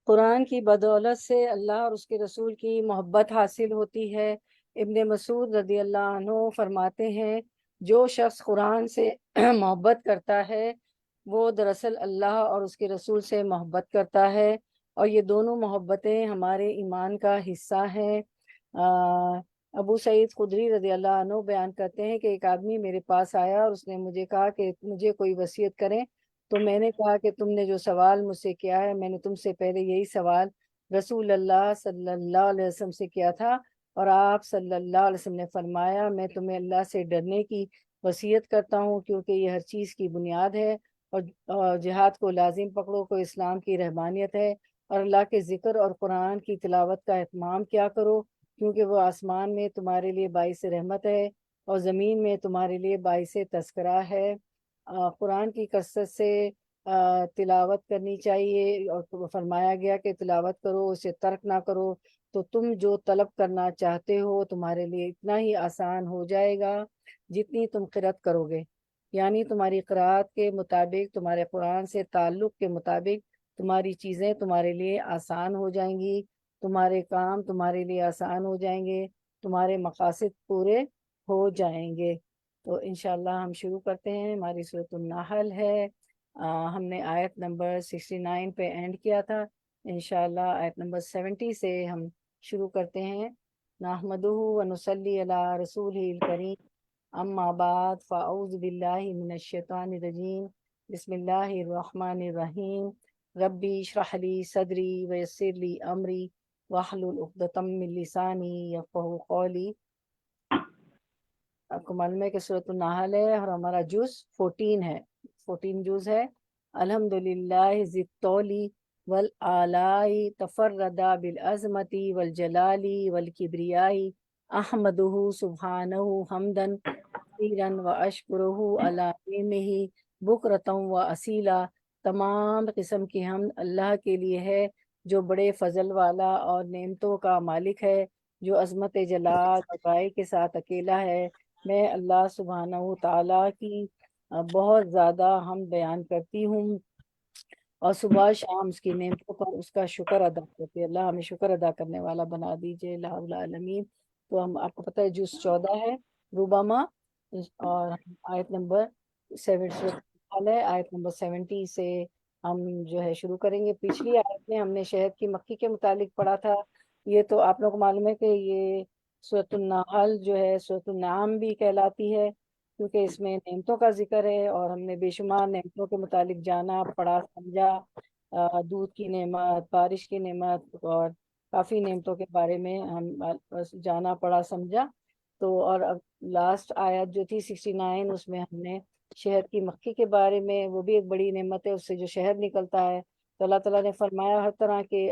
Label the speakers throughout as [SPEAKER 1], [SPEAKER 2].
[SPEAKER 1] قرآن کی بدولت سے اللہ اور اس کے رسول کی محبت حاصل ہوتی ہے۔ ابن مسعود رضی اللہ عنہ فرماتے ہیں جو شخص قرآن سے محبت کرتا ہے وہ دراصل اللہ اور اس کے رسول سے محبت کرتا ہے، اور یہ دونوں محبتیں ہمارے ایمان کا حصہ ہیں۔ ابو سعید خدری رضی اللہ عنہ بیان کرتے ہیں کہ ایک آدمی میرے پاس آیا اور اس نے مجھے کہا کہ مجھے کوئی وصیت کریں، تو میں نے کہا کہ تم نے جو سوال مجھ سے کیا ہے میں نے تم سے پہلے یہی سوال رسول اللہ صلی اللہ علیہ وسلم سے کیا تھا، اور آپ صلی اللہ علیہ وسلم نے فرمایا میں تمہیں اللہ سے ڈرنے کی وصیت کرتا ہوں کیونکہ یہ ہر چیز کی بنیاد ہے، اور جہاد کو لازم پکڑو کو اسلام کی رحمانیت ہے، اور اللہ کے ذکر اور قرآن کی تلاوت کا اہتمام کیا کرو کیونکہ وہ آسمان میں تمہارے لیے باعث رحمت ہے اور زمین میں تمہارے لیے باعث تذکرہ ہے۔ قرآن کی کثرت سے تلاوت کرنی چاہیے، اور فرمایا گیا کہ تلاوت کرو اسے ترک نہ کرو تو تم جو طلب کرنا چاہتے ہو تمہارے لیے اتنا ہی آسان ہو جائے گا جتنی تم قرأت کرو گے، یعنی تمہاری قرأت کے مطابق تمہارے قرآن سے تعلق کے مطابق تمہاری چیزیں تمہارے لیے آسان ہو جائیں گی، تمہارے کام تمہارے لیے آسان ہو جائیں گے، تمہارے مقاصد پورے ہو جائیں گے۔ تو انشاءاللہ ہم شروع کرتے ہیں۔ ہماری سورۃ النحل ہے، ہم نے آیت نمبر 69 پہ اینڈ کیا تھا، انشاءاللہ آیت نمبر 70 سے ہم شروع کرتے ہیں۔ نحمدہ ونصلی علی رسولہ الکریم، اما بعد فاعوذ باللہ من الشیطان الرجیم، بسم اللہ الرحمن الرحیم، ربی اشرح لی صدری ویسر لی امری واحلل عقدۃ من لسانی یفقہوا قولی۔ آپ کو معلوم ہے کہ سورۃ النحل ہے اور ہمارا جز 14 ہے، 14 جز ہے۔ الحمدللہ ذی الطول والآلاء تفردا بالعظمت والجلال والکبریاء، احمدہ سبحانہ حمدا کثیرا واشکرہ علی نعمہ بکرۃ و اصیلا۔ تمام قسم کی حمد اللہ کے لیے ہے جو بڑے فضل والا اور نعمتوں کا مالک ہے، جو عظمت جلال اور بڑائی کے ساتھ اکیلا ہے۔ میں اللہ سبحانہ تعالیٰ کی بہت زیادہ حمد بیان کرتی ہوں اور صبح شام اس کی نعمتوں پر اس کا شکر ادا کرتی ہوں۔ اللہ ہمیں شکر ادا کرنے والا بنا دیجیے الہ العالمین۔ تو ہم آپ کو پتہ ہے جز 14 ہے روبامہ، اور آیت نمبر 7 ہے، آیت نمبر 70 سے ہم جو ہے شروع کریں گے۔ پچھلی آیت میں ہم نے شہد کی مکھی کے متعلق پڑھا تھا۔ یہ تو آپ لوگوں کو معلوم ہے کہ یہ سورۃ النحل جو ہے سورۃ النعم بھی کہلاتی ہے کیونکہ اس میں نعمتوں کا ذکر ہے، اور ہم نے بے شمار نعمتوں کے متعلق جانا پڑھا سمجھا، دودھ کی نعمت، بارش کی نعمت، اور کافی نعمتوں کے بارے میں ہم جانا پڑھا سمجھا۔ تو اور اب لاسٹ آیت جو تھی 69 اس میں ہم نے شہد کی مکھی کے بارے میں، وہ بھی ایک بڑی نعمت ہے، اس سے جو شہد نکلتا ہے تو اللہ تعالیٰ نے فرمایا ہر طرح کے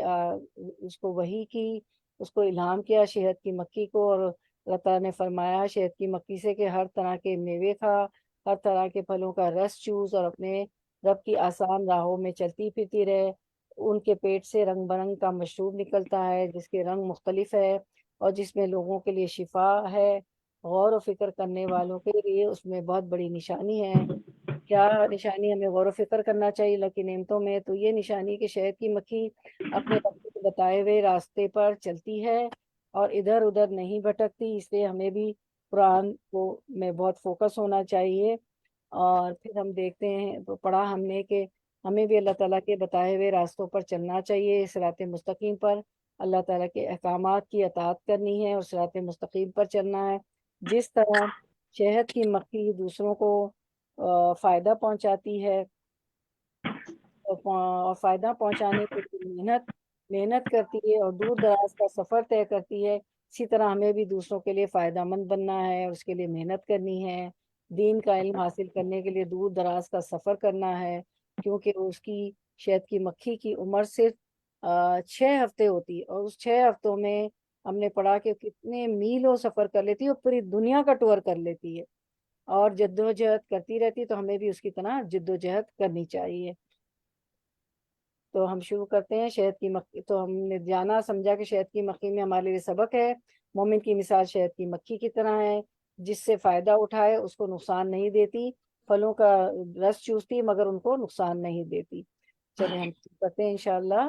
[SPEAKER 1] اس کو وحی کی، اس کو الہام کیا شہد کی مکھی کو، اور اللہ تعالیٰ نے فرمایا شہد کی مکھی سے کہ ہر طرح کے میوے کھا، ہر طرح کے پھلوں کا رس چوس، اور اپنے رب کی آسان راہوں میں چلتی پھرتی رہے۔ ان کے پیٹ سے رنگ برنگ کا مشروب نکلتا ہے جس کے رنگ مختلف ہے اور جس میں لوگوں کے لیے شفا ہے، غور و فکر کرنے والوں کے لیے اس میں بہت بڑی نشانی ہے۔ کیا نشانی؟ ہمیں غور و فکر کرنا چاہیے اللہ کی نعمتوں میں، تو یہ نشانی کہ شہد کی مکھی اپنے رب کے بتائے ہوئے راستے پر چلتی ہے اور ادھر ادھر نہیں بھٹکتی، اس لیے ہمیں بھی قرآن کو میں بہت فوکس ہونا چاہیے۔ اور پھر ہم دیکھتے ہیں تو پڑھا ہم نے کہ ہمیں بھی اللہ تعالیٰ کے بتائے ہوئے راستوں پر چلنا چاہیے، صراط مستقیم پر اللہ تعالیٰ کے احکامات کی اطاعت کرنی ہے اور صراط مستقیم پر چلنا ہے۔ جس طرح شہد کی مکھی دوسروں کو فائدہ پہنچاتی ہے اور فائدہ پہنچانے کے لیے محنت کرتی ہے اور دور دراز کا سفر طے کرتی ہے، اسی طرح ہمیں بھی دوسروں کے لیے فائدہ مند بننا ہے اور اس کے لیے محنت کرنی ہے، دین کا علم حاصل کرنے کے لیے دور دراز کا سفر کرنا ہے، کیونکہ اس کی شہد کی مکھی کی عمر صرف 6 ہفتے ہوتی ہے، اور اس 6 ہفتوں میں ہم نے پڑھا کہ کتنے میلوں سفر کر لیتی ہے اور پوری دنیا کا ٹور کر لیتی ہے اور جد و جہد کرتی رہتی، تو ہمیں بھی اس کی طرح جد و جہد کرنی چاہیے۔ تو ہم شروع کرتے ہیں شہد کی مکھی۔ تو ہم نے جانا سمجھا کہ شہد کی مکھی میں ہمارے لیے سبق ہے، مومن کی مثال شہد کی مکھی کی طرح ہے، جس سے فائدہ اٹھائے اس کو نقصان نہیں دیتی، پھلوں کا رس چوستی مگر ان کو نقصان نہیں دیتی۔ چلیں ہم شروع کرتے ہیں انشاءاللہ۔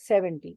[SPEAKER 1] 70,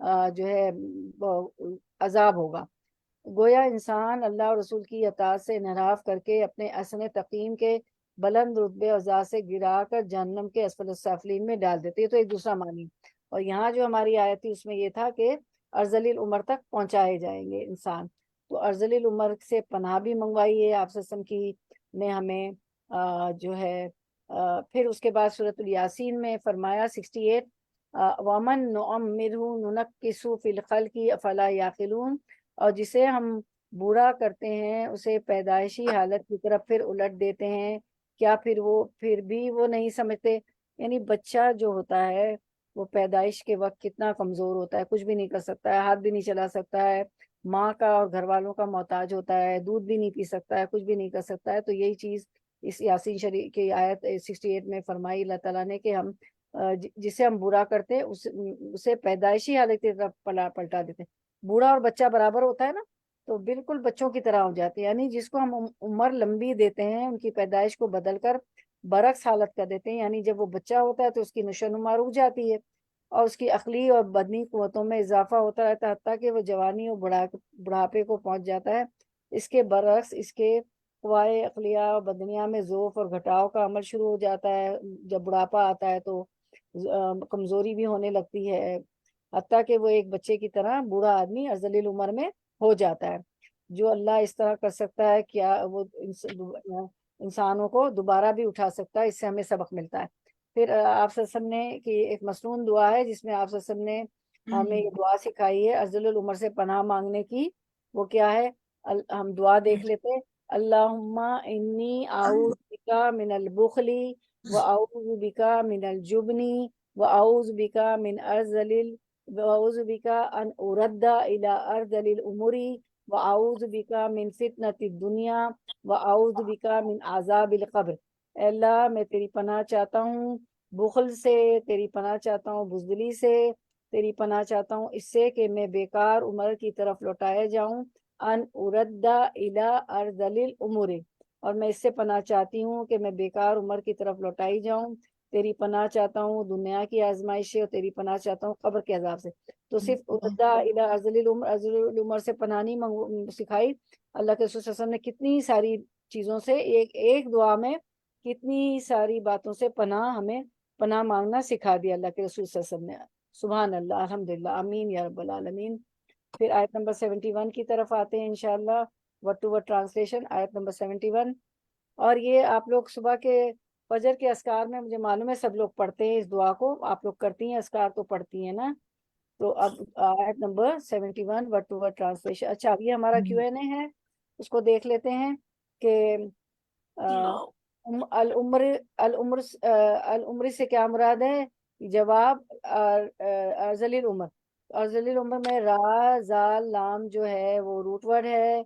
[SPEAKER 1] جو ہے عذاب ہوگا۔ گویا انسان اللہ اور رسول کی اطاعت سے انحراف کر کے اپنے حسن تقیم کے بلند رتبے اور ذات سے گرا کر جہنم کے اسفل السافلین میں ڈال دیتے، یہ تو ایک دوسرا معنی۔ اور یہاں جو ہماری آیت تھی اس میں یہ تھا کہ ارذل العمر تک پہنچائے جائیں گے انسان، تو ارذل العمر سے پناہ بھی منگوائی ہے آپ صلی اللہ علیہ وسلم کی نے ہمیں جو ہے۔ پھر اس کے بعد سورۃ الیاسین میں فرمایا 68 وَمَن نُعَمِّرْهُ نُنَكِّسُ فِي الْخَلْقِ أَفَلَا يَعْقِلُونَ، اور جسے ہم بوڑھا کرتے ہیں اسے پیدائشی حالت کی طرف پھر الٹ دیتے ہیں، کیا پھر بھی وہ نہیں سمجھتے؟ یعنی بچہ جو ہوتا ہے وہ پیدائش کے وقت کتنا کمزور ہوتا ہے، کچھ بھی نہیں کر سکتا ہے، ہاتھ بھی نہیں چلا سکتا ہے، ماں کا اور گھر والوں کا محتاج ہوتا ہے، دودھ بھی نہیں پی سکتا ہے، کچھ بھی نہیں کر سکتا ہے۔ تو یہی چیز اس یاسین شریف کی آیت 68 میں فرمائی اللہ تعالیٰ نے کہ ہم جسے ہم برا کرتے ہیں اسے پیدائشی حالت کی طرف پلٹا دیتے ہیں۔ بوڑھا اور بچہ برابر ہوتا ہے نا، تو بالکل بچوں کی طرح ہو جاتے ہیں، یعنی جس کو ہم عمر لمبی دیتے ہیں ان کی پیدائش کو بدل کر برعکس حالت کر دیتے ہیں، یعنی جب وہ بچہ ہوتا ہے تو اس کی نشو و نما رک جاتی ہے اور اس کی عقلی اور بدنی قوتوں میں اضافہ ہوتا رہتا ہے حتیٰ کہ وہ جوانی اور بڑھاپے کو پہنچ جاتا ہے۔ اس کے برعکس اس کے قوائے عقلیہ اور بدنیہ میں ضعف اور گھٹاؤ کا عمل شروع ہو جاتا ہے، جب بڑھاپا آتا ہے تو کمزوری بھی ہونے لگتی ہے، حتیٰ کہ وہ ایک بچے کی طرح بوڑھا آدمی ارذل العمر میں ہو جاتا ہے۔ جو اللہ اس طرح کر سکتا ہے کیا وہ انسانوں کو دوبارہ بھی اٹھا سکتا ہے، اس سے ہمیں سبق ملتا ہے۔ پھر آپ صلی اللہ علیہ وسلم نے کہ ایک مسنون دعا ہے جس میں آپ صلی اللہ علیہ وسلم نے ہمیں یہ دعا سکھائی ہے ارذل العمر سے پناہ مانگنے کی، وہ کیا ہے؟ ہم دعا دیکھ لیتے، اللہم انی اعوذ بک من البخل واعوذ بک من الجبن واعوذ بک من واعوذ بک ان ارد الی ارذل الامور واعوذ بک من فتنۃ الدنیا واعوذ بک من عذاب القبر۔ اے اللہ میں تیری پناہ چاہتا ہوں بخل سے، تیری پناہ چاہتا ہوں بزدلی سے، تیری پناہ چاہتا ہوں اس سے کہ میں بیکار عمر کی طرف لوٹایا جاؤں، ان اردہ الی ارذل الامور، اور میں اس سے پناہ چاہتی ہوں کہ میں بیکار عمر کی طرف لوٹائی جاؤں، تیری پناہ چاہتا ہوں دنیا کی آزمائش سے اور تیری پناہ چاہتا ہوں قبر کے عذاب سے۔ تو صرف اردہ الی ارذل الامور، ارذل العمر سے پناہ نہیں سکھائی، اللہ کے رسول صلی اللہ علیہ وسلم نے کتنی ساری چیزوں سے ایک دعا میں کتنی ساری باتوں سے ہمیں پناہ مانگنا سکھا دیا اللہ کے رسول صلی اللہ علیہ وسلم نے۔ سبحان اللہ، الحمدللہ، آمین یا رب العالمین۔ پھر آیت نمبر 71 کی طرف آتے ہیں انشاءاللہ، ورڈ ٹو ورڈ ٹرانسلیشن، آیت نمبر 71۔ اور یہ آپ لوگ صبح کے فجر کے اذکار میں مجھے معلوم ہے سب لوگ پڑھتے ہیں اس دعا کو، آپ لوگ کرتی ہیں اذکار تو پڑھتی ہیں نا؟ تو اب آیت number 71 word to word translation. اچھا اب یہ ہمارا Q&A ہے، اس کو دیکھ لیتے ہیں کہ العمر سے کیا مراد ہے؟ جواب ارذل العمر، ارذل العمر میں را زال لام جو ہے وہ روٹ ورڈ ہے،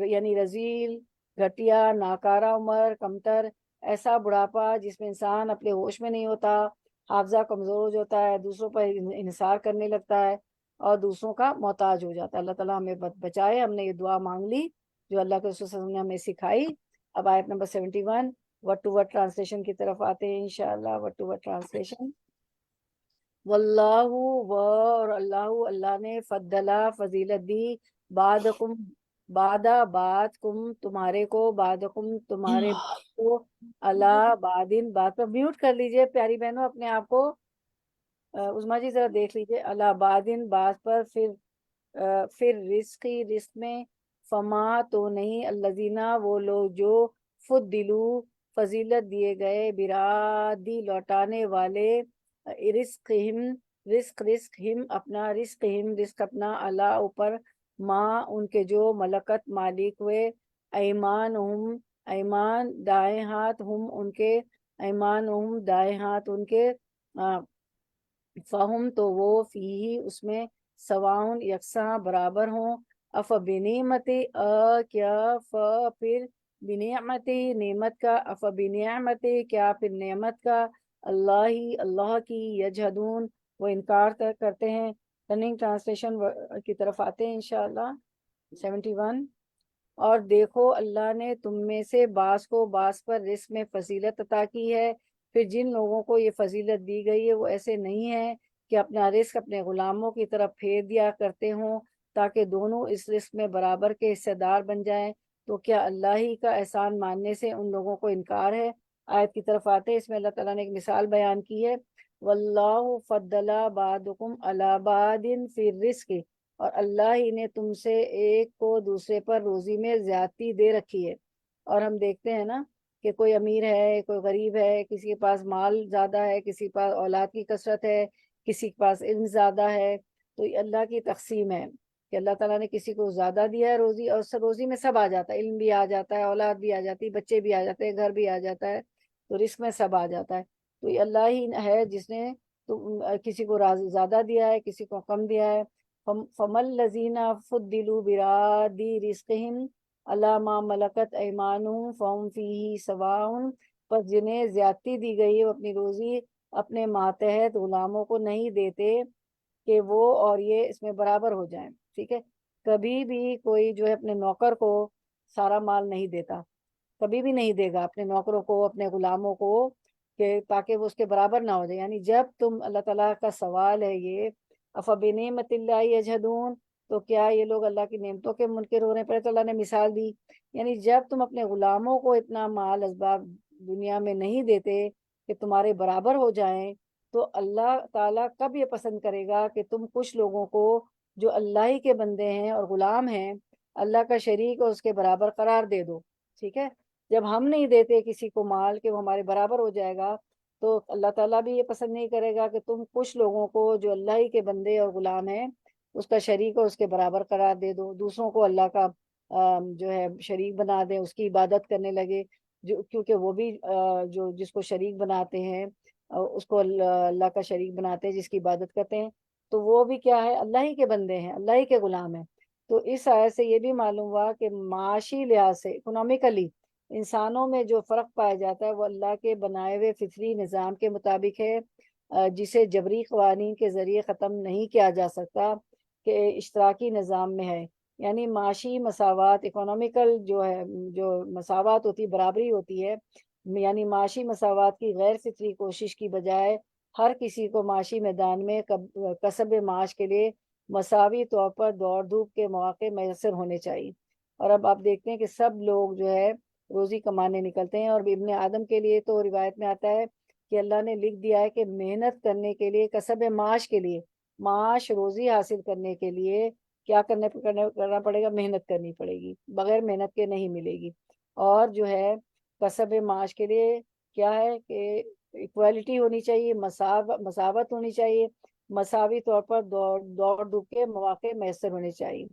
[SPEAKER 1] یعنی رذیل، گھٹیا، ناکارہ عمر، کمتر، ایسا بڑھاپا جس میں انسان اپنے ہوش میں نہیں ہوتا، حافظہ کمزور ہو جاتا ہے، دوسروں پر انحصار کرنے لگتا ہے اور دوسروں کا محتاج ہو جاتا ہے۔ اللہ تعالیٰ ہمیں بچائے۔ ہم نے یہ دعا مانگ لی جو اللہ کے رسول صلی اللہ علیہ وسلم نے ہمیں سکھائی۔ اب آیت number 71 word to word translation کی طرف آتے ہیں انشاءاللہ۔ ورڈ ٹو ورڈ ٹرانسلیشن، واللہ اور اللہ نے فضلہ فضیلت دی، بعدکم بعد تمہارے کو، بعدکم تمہارے کو، اللہ بعدن بعد پر میوٹ کر لیجئے پیاری بہنوں اپنے آپ کو، عظمیٰ جی ذرا دیکھ لیجئے، اللہ بعدن بعد پر، پھر رزق میں، فما تو نہیں، الذین وہ لوگ جو فضلو فضیلت دیے گئے، برادی لوٹانے والے، رزق اپنا اللہ اوپر، ماں ان کے جو ملکت مالک ہوئے، ایمان دائیں ہاتھ ان کے، فہم تو وہ فیہی اس میں، سواؤن یکساں برابر ہوں، اف بنعمتی کیا پھر بنعمتی نعمت کا، اف بنعمتی کیا پھر نعمت کا، اللہ کی یجحدون وہ انکار کرتے ہیں۔ رننگ ٹرانسلیشن کی طرف آتے ہیں انشاءاللہ 71۔ اور دیکھو اللہ نے تم میں سے بعض کو بعض پر رزق میں فضیلت عطا کی ہے، پھر جن لوگوں کو یہ فضیلت دی گئی ہے وہ ایسے نہیں ہیں کہ اپنا رزق اپنے غلاموں کی طرف پھیر دیا کرتے ہوں تاکہ دونوں اس رزق میں برابر کے حصے دار بن جائیں، تو کیا اللہ ہی کا احسان ماننے سے ان لوگوں کو انکار ہے؟ آیت کی طرف آتے ہیں، اس میں اللہ تعالیٰ نے ایک مثال بیان کی ہے، واللہ فضل بعضکم علی بعض فی الرزق، اور اللہ ہی نے تم سے ایک کو دوسرے پر روزی میں زیادتی دے رکھی ہے۔ اور ہم دیکھتے ہیں نا کہ کوئی امیر ہے، کوئی غریب ہے، کسی کے پاس مال زیادہ ہے، کسی کے پاس اولاد کی کثرت ہے، کسی کے پاس علم زیادہ ہے، تو یہ اللہ کی تقسیم ہے کہ اللہ تعالیٰ نے کسی کو زیادہ دیا ہے روزی، اور روزی میں سب آ جاتا ہے، علم بھی آ جاتا ہے، اولاد بھی آ جاتی ہے، بچے بھی آ جاتے ہیں، گھر بھی آ جاتا ہے، تو رزق میں سب آ جاتا ہے۔ تو یہ اللہ ہی ہے جس نے کسی کو زیادہ دیا ہے، کسی کو کم دیا ہے۔ فَمَا الَّذِينَ فُضِّلُوا بِرَادِّ رِزْقِهِمْ عَلَىٰ مَا مَلَكَتْ أَيْمَانُهُمْ فَهُمْ فِيهِ سَوَاءٌ، پس جنہیں زیادتی دی گئی ہے وہ اپنی روزی اپنے ماتحت غلاموں کو نہیں دیتے کہ وہ اور یہ اس میں برابر ہو جائیں، ٹھیک ہے۔ کبھی بھی کوئی جو ہے اپنے نوکر کو سارا مال نہیں دیتا، کبھی بھی نہیں دے گا اپنے نوکروں کو، اپنے غلاموں کو، کہ تاکہ وہ اس کے برابر نہ ہو جائے۔ یعنی جب تم، اللہ تعالیٰ کا سوال ہے یہ، افبنعمت اللہ یجحدون، تو کیا یہ لوگ اللہ کی نعمتوں کے منکر ہو رہے ہیں؟ پہلے تو اللہ نے مثال دی، یعنی جب تم اپنے غلاموں کو اتنا مال اسباب دنیا میں نہیں دیتے کہ تمہارے برابر ہو جائیں، تو اللہ تعالیٰ کب یہ پسند کرے گا کہ تم کچھ لوگوں کو جو اللہ ہی کے بندے ہیں اور غلام ہیں، اللہ کا شریک اور اس کے برابر قرار دے دو، ٹھیک ہے۔ جب ہم نہیں دیتے کسی کو مال کہ وہ ہمارے برابر ہو جائے گا، تو اللہ تعالیٰ بھی یہ پسند نہیں کرے گا کہ تم کچھ لوگوں کو جو اللہ ہی کے بندے اور غلام ہیں اس کا شریک اور اس کے برابر قرار دے دو، دوسروں کو اللہ کا جو ہے شریک بنا دیں، اس کی عبادت کرنے لگے، جو کیونکہ وہ بھی جو جس کو شریک بناتے ہیں اس کو اللہ کا شریک بناتے ہیں، جس کی عبادت کرتے ہیں، تو وہ بھی کیا ہے؟ اللہ ہی کے بندے ہیں، اللہ ہی کے غلام ہیں۔ تو اس آیت سے یہ بھی معلوم ہوا کہ معاشی لحاظ سے، اکنامیکلی، انسانوں میں جو فرق پایا جاتا ہے وہ اللہ کے بنائے ہوئے فطری نظام کے مطابق ہے، جسے جبری قوانین کے ذریعے ختم نہیں کیا جا سکتا، کہ اشتراکی نظام میں ہے۔ یعنی معاشی مساوات، اکنامیکل جو ہے، جو مساوات ہوتی، برابری ہوتی ہے، یعنی معاشی مساوات کی غیر فطری کوشش کی بجائے ہر کسی کو معاشی میدان میں کسب معاش کے لیے مساوی طور پر دوڑ دھوپ کے مواقع میسر ہونے چاہیے۔ اور اب آپ دیکھتے ہیں کہ سب لوگ جو ہے روزی کمانے نکلتے ہیں، اور ابن آدم کے لیے تو روایت میں آتا ہے کہ اللہ نے لکھ دیا ہے کہ محنت کرنے کے لیے، کسب معاش کے لیے، معاش روزی حاصل کرنے کے لیے کیا کرنا پڑے گا؟ محنت کرنی پڑے گی، بغیر محنت کے نہیں ملے گی۔ اور جو ہے کسب معاش کے لیے کیا ہے کہ ایکوالٹی ہونی چاہیے، مساوت ہونی چاہیے، مساوی طور پر دوڑ دھوپ کے مواقع میسر ہونے چاہیے۔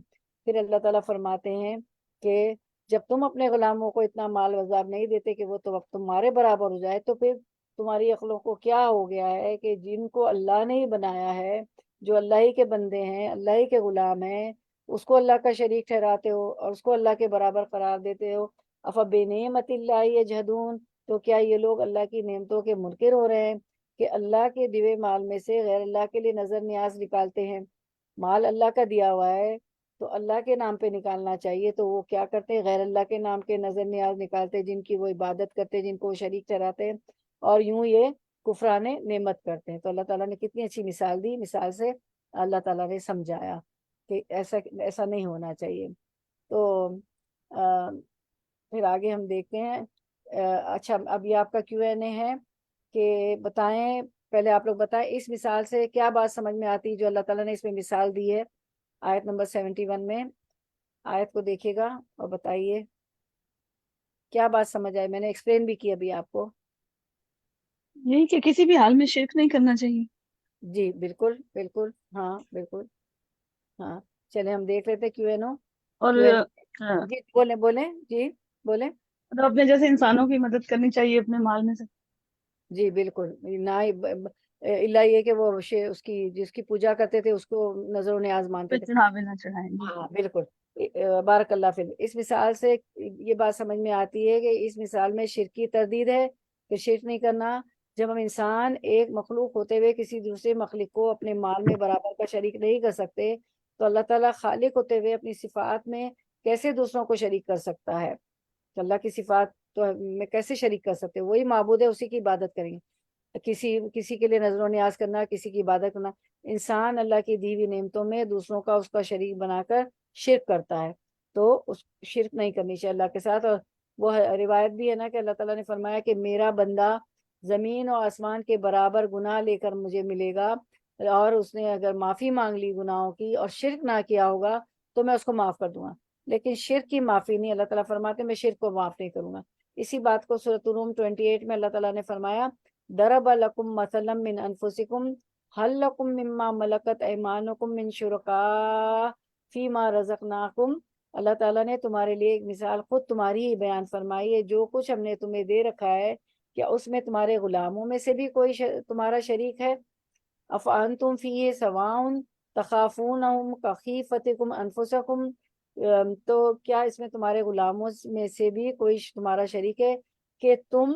[SPEAKER 1] پھر اللہ تعالیٰ فرماتے ہیں کہ جب تم اپنے غلاموں کو اتنا مال وزاب نہیں دیتے کہ وہ تو تمہارے برابر ہو جائے، تو پھر تمہاری عقلوں کو کیا ہو گیا ہے کہ جن کو اللہ نے ہی بنایا ہے، جو اللہ ہی کے بندے ہیں، اللہ ہی کے غلام ہیں، اس کو اللہ کا شریک ٹھہراتے ہو اور اس کو اللہ کے برابر قرار دیتے ہو۔ افبنعمت اللہ یجحدون، تو کیا یہ لوگ اللہ کی نعمتوں کے منکر ہو رہے ہیں کہ اللہ کے دیے مال میں سے غیر اللہ کے لیے نظر نیاز نکالتے ہیں؟ مال اللہ کا دیا ہوا ہے تو اللہ کے نام پہ نکالنا چاہیے، تو وہ کیا کرتے ہیں؟ غیر اللہ کے نام کے نظر نیاز نکالتے، جن کی وہ عبادت کرتے، جن کو وہ شریک ٹھہراتے ہیں، اور یوں یہ کفران نعمت کرتے ہیں۔ تو اللہ تعالیٰ نے کتنی اچھی مثال دی، مثال سے اللہ تعالیٰ نے سمجھایا کہ ایسا نہیں ہونا چاہیے۔ تو پھر آگے ہم دیکھتے ہیں۔ اچھا، اب یہ آپ کا Q&A ہے کہ بتائیں، پہلے آپ لوگ بتائیں اس مثال سے کیا بات سمجھ میں آتی جو اللہ تعالیٰ نے اس میں مثال دی ہے، آیت نمبر 71 میں۔ آیت کو دیکھیے گا اور بتائیے کیا بات سمجھ آئی۔ میں نے ایکسپلین بھی کی ابھی آپ کو۔
[SPEAKER 2] یہی کہ کسی بھی حال میں شرک نہیں کرنا چاہیے۔
[SPEAKER 1] جی بالکل بالکل، ہاں بالکل، ہاں۔ چلے ہم دیکھ لیتے Q&A۔
[SPEAKER 2] اور
[SPEAKER 1] جی بولیں بولیں، جی بولیں۔
[SPEAKER 2] اپنے جیسے انسانوں کی مدد کرنی چاہیے اپنے مال میں سے۔
[SPEAKER 1] جی بالکل، نہ اللہ یہ کہ وہ اس کی جس کی پوجا کرتے تھے اس کو نظر و نیاز مانتے تھے۔
[SPEAKER 2] چڑھاوے نہ چڑھائیں گے۔
[SPEAKER 1] ہاں بالکل۔ بارک اللہ فی اس مثال سے یہ بات سمجھ میں آتی ہے کہ اس مثال میں شرک کی تردید ہے کہ شرک نہیں کرنا۔ جب ہم انسان ایک مخلوق ہوتے ہوئے کسی دوسرے مخلوق کو اپنے مال میں برابر کا شریک نہیں کر سکتے، تو اللہ تعالیٰ خالق ہوتے ہوئے اپنی صفات میں کیسے دوسروں کو شریک کر سکتا ہے؟ تو اللہ کی صفات تو میں کیسے شریک کر سکتے؟ وہی معبود ہے، اسی کی عبادت کریں گے۔ کسی کے لیے نظر و نیاز کرنا، کسی کی عبادت کرنا. انسان اللہ کی دی ہوئی نعمتوں میں دوسروں کا اس کا شریک بنا کر شرک کرتا ہے، تو اس شرک نہیں کرنی چاہیے اللہ کے ساتھ. اور وہ روایت بھی ہے نا کہ اللہ تعالیٰ نے فرمایا کہ میرا بندہ زمین اور آسمان کے برابر گناہ لے کر مجھے ملے گا، اور اس نے اگر معافی مانگ لی گناہوں کی اور شرک نہ کیا ہوگا تو میں اس کو معاف کر دوں گا. لیکن شرک کی معافی نہیں، اللہ تعالیٰ فرماتے ہیں میں شرک کو معاف نہیں کروں گا. اسی بات کو سورۃ روم 28 میں اللہ تعالیٰ نے فرمایا ضرب لکم مثلا من انفسکم هل لکم مما ملکت ایمانکم من شرکاء فیما رزقناکم. اللہ تعالیٰ نے تمہارے لیے ایک مثال خود تمہاری ہی بیان فرمائی ہے. جو کچھ ہم نے تمہیں دے رکھا ہے کیا اس میں تمہارے غلاموں میں سے بھی کوئی تمہارا شریک ہے؟ افانتم فیہ سواء تخافونہم کخیفتکم انفسکم. تو کیا اس میں تمہارے غلاموں میں سے بھی کوئی تمہارا شریک ہے کہ تم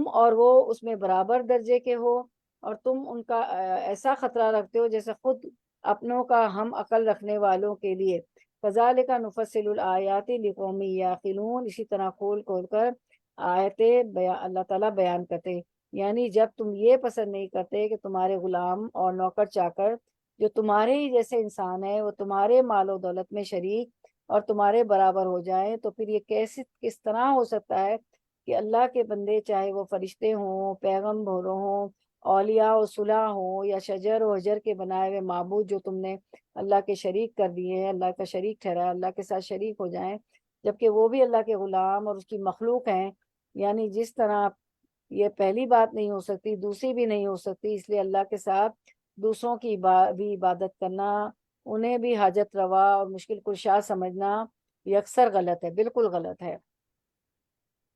[SPEAKER 1] اور وہ اس میں برابر درجے کے ہو، اور تم ان کا ایسا خطرہ رکھتے ہو جیسے خود اپنوں کا ہم عقل رکھنے والوں کے لیے. کذالک نفصل الآیات لقوم یعقلون. اسی طرح کھول کھول کر آیتیں اللہ تعالیٰ بیان کرتے. یعنی جب تم یہ پسند نہیں کرتے کہ تمہارے غلام اور نوکر چاکر جو تمہارے ہی جیسے انسان ہے وہ تمہارے مال و دولت میں شریک اور تمہارے برابر ہو جائیں، تو پھر یہ کس طرح ہو سکتا ہے کہ اللہ کے بندے چاہے وہ فرشتے ہوں، پیغمبروں ہوں، اولیاء و صلح ہوں، یا شجر و حجر کے بنائے ہوئے معبود جو تم نے اللہ کے شریک کر دیے ہیں، اللہ کا شریک ٹھہرایا، اللہ کے ساتھ شریک ہو جائیں، جبکہ وہ بھی اللہ کے غلام اور اس کی مخلوق ہیں. یعنی جس طرح یہ پہلی بات نہیں ہو سکتی دوسری بھی نہیں ہو سکتی. اس لیے اللہ کے ساتھ دوسروں کی بھی عبادت کرنا، انہیں بھی حاجت روا اور مشکل کشا سمجھنا یہ اکثر غلط ہے، بالکل غلط ہے.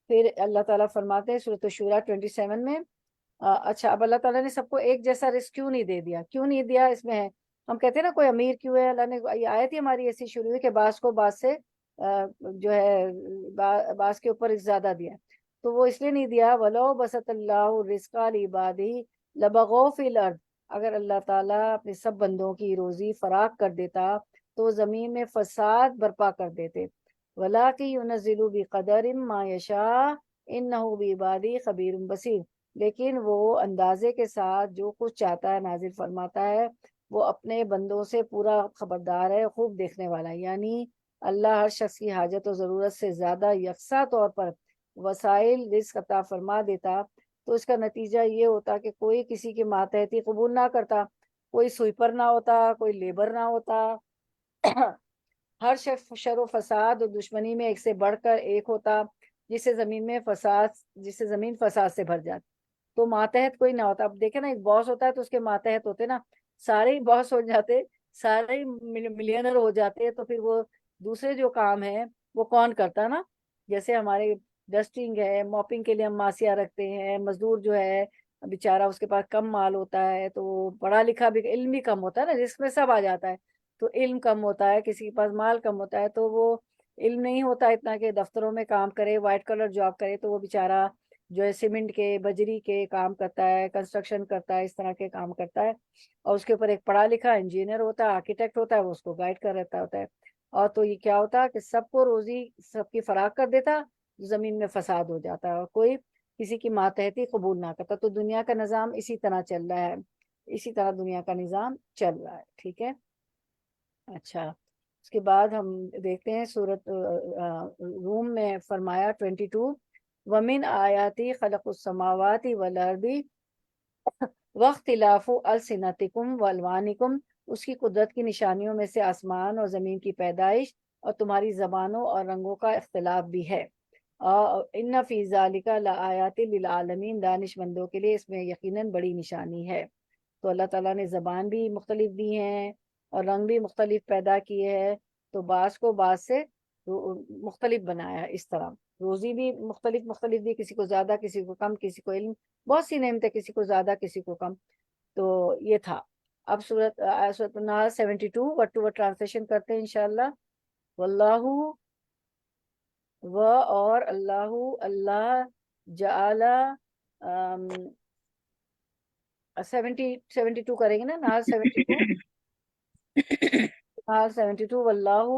[SPEAKER 1] پھر اللہ تعالیٰ فرماتے ہیں سورۃ الشورى 27 میں اچھا اب اللہ تعالیٰ نے سب کو ایک جیسا رزق کیوں نہیں دے دیا؟ کیوں نہیں دیا؟ اس میں ہے ہم کہتے ہیں نا کوئی امیر کیوں ہے، اللہ نے یہ آیت ہی ہماری ایسی شروع ہوئی کہ بعض کو بعض سے جو ہے بعض کے اوپر زیادہ دیا. تو وہ اس لیے نہیں دیا وَلَوْ بَسَطَ اللَّهُ الرِّزْقَ لِعِبَادِهِ لَبَغَوْا فِي الْأَرْضِ. اگر اللہ تعالیٰ اپنے سب بندوں کی روزی فراخ کر دیتا تو زمین میں فساد برپا کر دیتے. وَلَٰكِن يُنَزِّلُ بِقَدَرٍ مَا يَشَاءُ إِنَّهُ بِعِبَادِهِ خَبِيرٌ بَصِيرٌ. لیکن وہ اندازے کے ساتھ جو کچھ چاہتا ہے نازل فرماتا ہے، وہ اپنے بندوں سے پورا خبردار ہے، خوب دیکھنے والا ہے. یعنی اللہ ہر شخص کی حاجت و ضرورت سے زیادہ یکساں طور پر وسائل رزق عطا فرما دیتا، تو اس کا نتیجہ یہ ہوتا کہ کوئی کسی کی ماتحتی قبول نہ کرتا، کوئی سوئپر نہ ہوتا، کوئی لیبر نہ ہوتا. ہر شخص شر و فساد اور دشمنی میں ایک سے بڑھ کر ایک ہوتا، جسے زمین فساد سے بھر جاتی تو ماتحت کوئی نہ ہوتا. اب دیکھیں نا، ایک باس ہوتا ہے تو اس کے ماتحت ہوتے نا، سارے ہی باس ہو جاتے، سارے ہی ملینر ہو جاتے، تو پھر وہ دوسرے جو کام ہے وہ کون کرتا نا. جیسے ہمارے ڈسٹنگ ہے، موپنگ کے لیے ہم ماسیا رکھتے ہیں، مزدور جو ہے بیچارہ اس کے پاس کم مال ہوتا ہے تو وہ پڑھا لکھا بھی، علم بھی کم ہوتا ہے نا، جس میں سب آ جاتا ہے. تو علم کم ہوتا ہے، کسی کے پاس مال کم ہوتا ہے، تو وہ علم نہیں ہوتا اتنا کہ دفتروں میں کام کرے، وائٹ کلر جاب کرے، تو وہ بیچارہ جو ہے سیمنٹ کے بجری کے کام کرتا ہے، کنسٹرکشن کرتا ہے، اس طرح کے کام کرتا ہے. اور اس کے اوپر ایک پڑھا لکھا انجینئر ہوتا ہے، آرکیٹیکٹ ہوتا ہے، وہ اس کو گائیڈ کر رہتا ہوتا ہے. اور تو یہ کیا ہوتا کہ سب کو روزی سب کی فراخ کر دیتا، زمین میں فساد ہو جاتا ہے اور کوئی کسی کی ماتحتی قبول نہ کرتا. تو دنیا کا نظام اسی طرح چل رہا ہے، اسی طرح دنیا کا نظام چل رہا ہے. ٹھیک ہے. اچھا اس کے بعد ہم دیکھتے ہیں سورۃ روم میں فرمایا 22 وَمِنْ آیَاتِ خَلَقُ السَّمَاوَاتِ وَالْأَرْضِ وَاخْتِلَافُ أَلْسِنَتِكُمْ وَأَلْوَانِكُمْ. اس کی قدرت کی نشانیوں میں سے آسمان اور زمین کی پیدائش اور تمہاری زبانوں اور رنگوں کا اختلاف بھی ہے. اِنَّ فِي ذَلِكَ لَآيَاتٍ لِلْعَالَمِينَ. دانش مندوں کے لیے اس میں یقیناً بڑی نشانی ہے. تو اللہ تعالیٰ نے زبان بھی مختلف دی ہیں اور رنگ بھی مختلف پیدا کیے ہیں، تو بعض کو بعض سے مختلف بنایا. اس طرح روزی بھی مختلف دی، کسی کو زیادہ کسی کو کم، کسی کو علم، بہت سی نعمتیں، کسی کو زیادہ کسی کو کم. تو یہ تھا. اب سورۃ النحل 72 ورڈ ٹو ورڈ ٹرانسلیشن کرتے ہیں انشاءاللہ. واللہ اور اللہ جعل 72 کریں گے نا، نحل 72 نحل 72 واللہ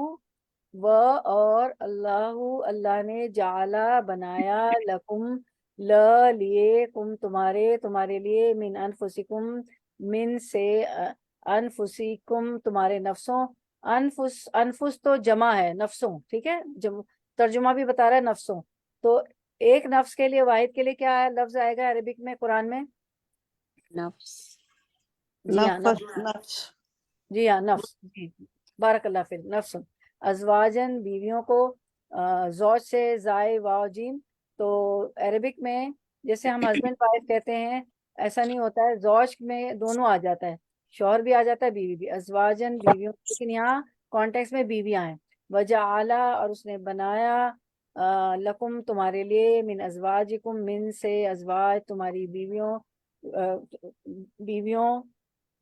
[SPEAKER 1] اور اللہ نے جعلا بنایا لکم لیے کم تمہارے لیے من انفسکم من سے انفسکم تمہارے نفسوں. انفس تو جمع ہے نفسوں, ٹھیک ہے, ترجمہ بھی بتا رہا ہے نفسوں. تو ایک نفس کے لیے, واحد کے لیے کیا لفظ آئے گا عربک میں قرآن میں؟
[SPEAKER 3] نفس
[SPEAKER 1] جی ہاں
[SPEAKER 3] نفس
[SPEAKER 1] نفس.
[SPEAKER 3] نفس
[SPEAKER 1] جی ہاں نفس. جی بارک اللہ فیک. نفس ازواجن بیویوں کو, زوج سے زائے واو جیم. تو عربک میں جیسے ہم ہسبینڈ وائف کہتے ہیں ایسا نہیں ہوتا ہے, زوج میں دونوں آ جاتا ہے, شوہر بھی آ جاتا ہے بیوی بھی. ازواجن بیویوں, لیکن یہاں کانٹیکس میں بیویاں ہیں. وجعلا اور اس نے بنایا, لکم تمہارے لیے, من ازواجکم من سے ازواج تمہاری بیویوں, بیویوں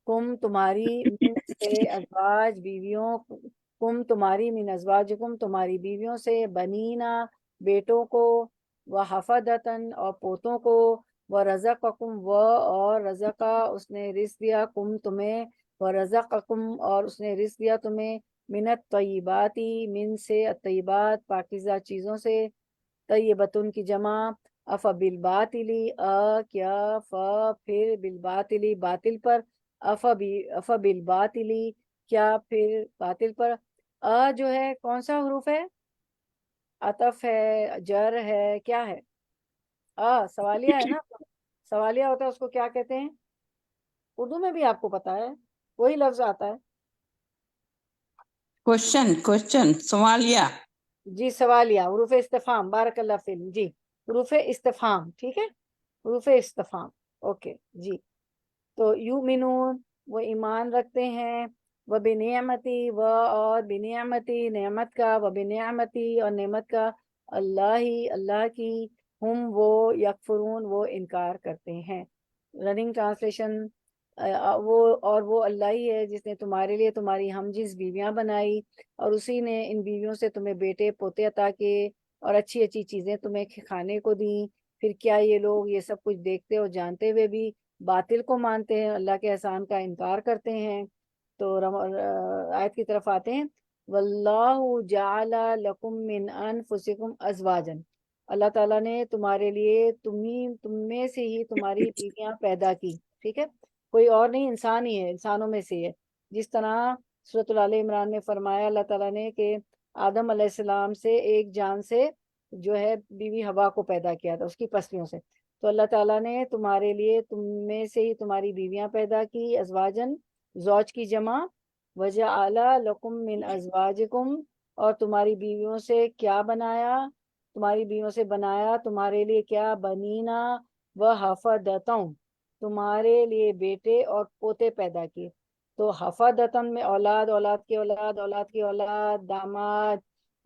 [SPEAKER 1] کم تمہاری, من سے ازواج بیویوں, کم تمہاری, من ازواجکم تمہاری بیویوں سے, بنینا بیٹوں کو, وحفدتن اور پوتوں کو, ورزقکم اور رزقا اس نے رزق دیا, کم تمہیں, ورزقکم اور اس نے رزق دیا تمہیں, من الطیباتی من سے الطیبات پاکیزہ چیزوں سے, طیبتن کی جمع, اف بالباطلی کیا, پھر بالباطلی باطل پر, اف بالباطلی کیا پھر باطل پر. جو ہے کون سا حروف ہے؟ عطف ہے, جر ہے, کیا ہے؟ سوالیہ ہے نا. سوالیہ ہوتا ہے اس کو کیا کہتے ہیں اردو میں بھی؟ آپ کو پتا ہے وہی لفظ آتا ہے.
[SPEAKER 3] کوشچن سوالیہ.
[SPEAKER 1] جی سوالیہ, حروف استفہام. بارک اللہ فیلم. جی حروف استفہام, ٹھیک ہے, حروف استفہام. اوکے جی. تو یؤمنون وہ ایمان رکھتے ہیں, وہ بنعمتی و اور بنعمتی نعمت کا, وہ بنعمتی اور نعمت کا, اللہ کی, ہم وہ یکفرون وہ انکار کرتے ہیں. Running translation. وہ اللہ ہی ہے جس نے تمہارے لیے تمہاری ہم جنس بیویاں بنائی, اور اسی نے ان بیویوں سے تمہیں بیٹے پوتے عطا کیے, اور اچھی اچھی چیزیں تمہیں کھانے کو دیں. پھر کیا یہ لوگ یہ سب کچھ دیکھتے اور جانتے ہوئے بھی باطل کو مانتے ہیں, اللہ کے احسان کا انکار کرتے ہیں. تو آیت کی طرف آتے ہیں. واللہ جعل لکم من انفسکم ازواجا, اللہ تعالیٰ نے تمہارے لیے تم میں سے ہی تمہاری بیویاں پیدا کی, ٹھیک ہے, کوئی اور نہیں, انسان ہی ہے, انسانوں میں سے ہے. جس طرح سورۃ ال عمران میں فرمایا اللہ تعالیٰ نے کہ آدم علیہ السلام سے ایک جان سے جو ہے بیوی حوا کو پیدا کیا تھا اس کی پسلیوں سے. تو اللہ تعالیٰ نے تمہارے لیے تم میں سے ہی تمہاری بیویاں پیدا کی, ازواجن زوج کی جمع, وجعل لکم من ازواجکم اور تمہاری بیویوں سے کیا بنایا, تمہاری بیویوں سے بنایا تمہارے لیے کیا, بنینا وحفدتوں تمہارے لیے بیٹے اور پوتے پیدا کیے. تو حفدتن میں اولاد, اولاد کی اولاد, اولاد کی اولاد, داماد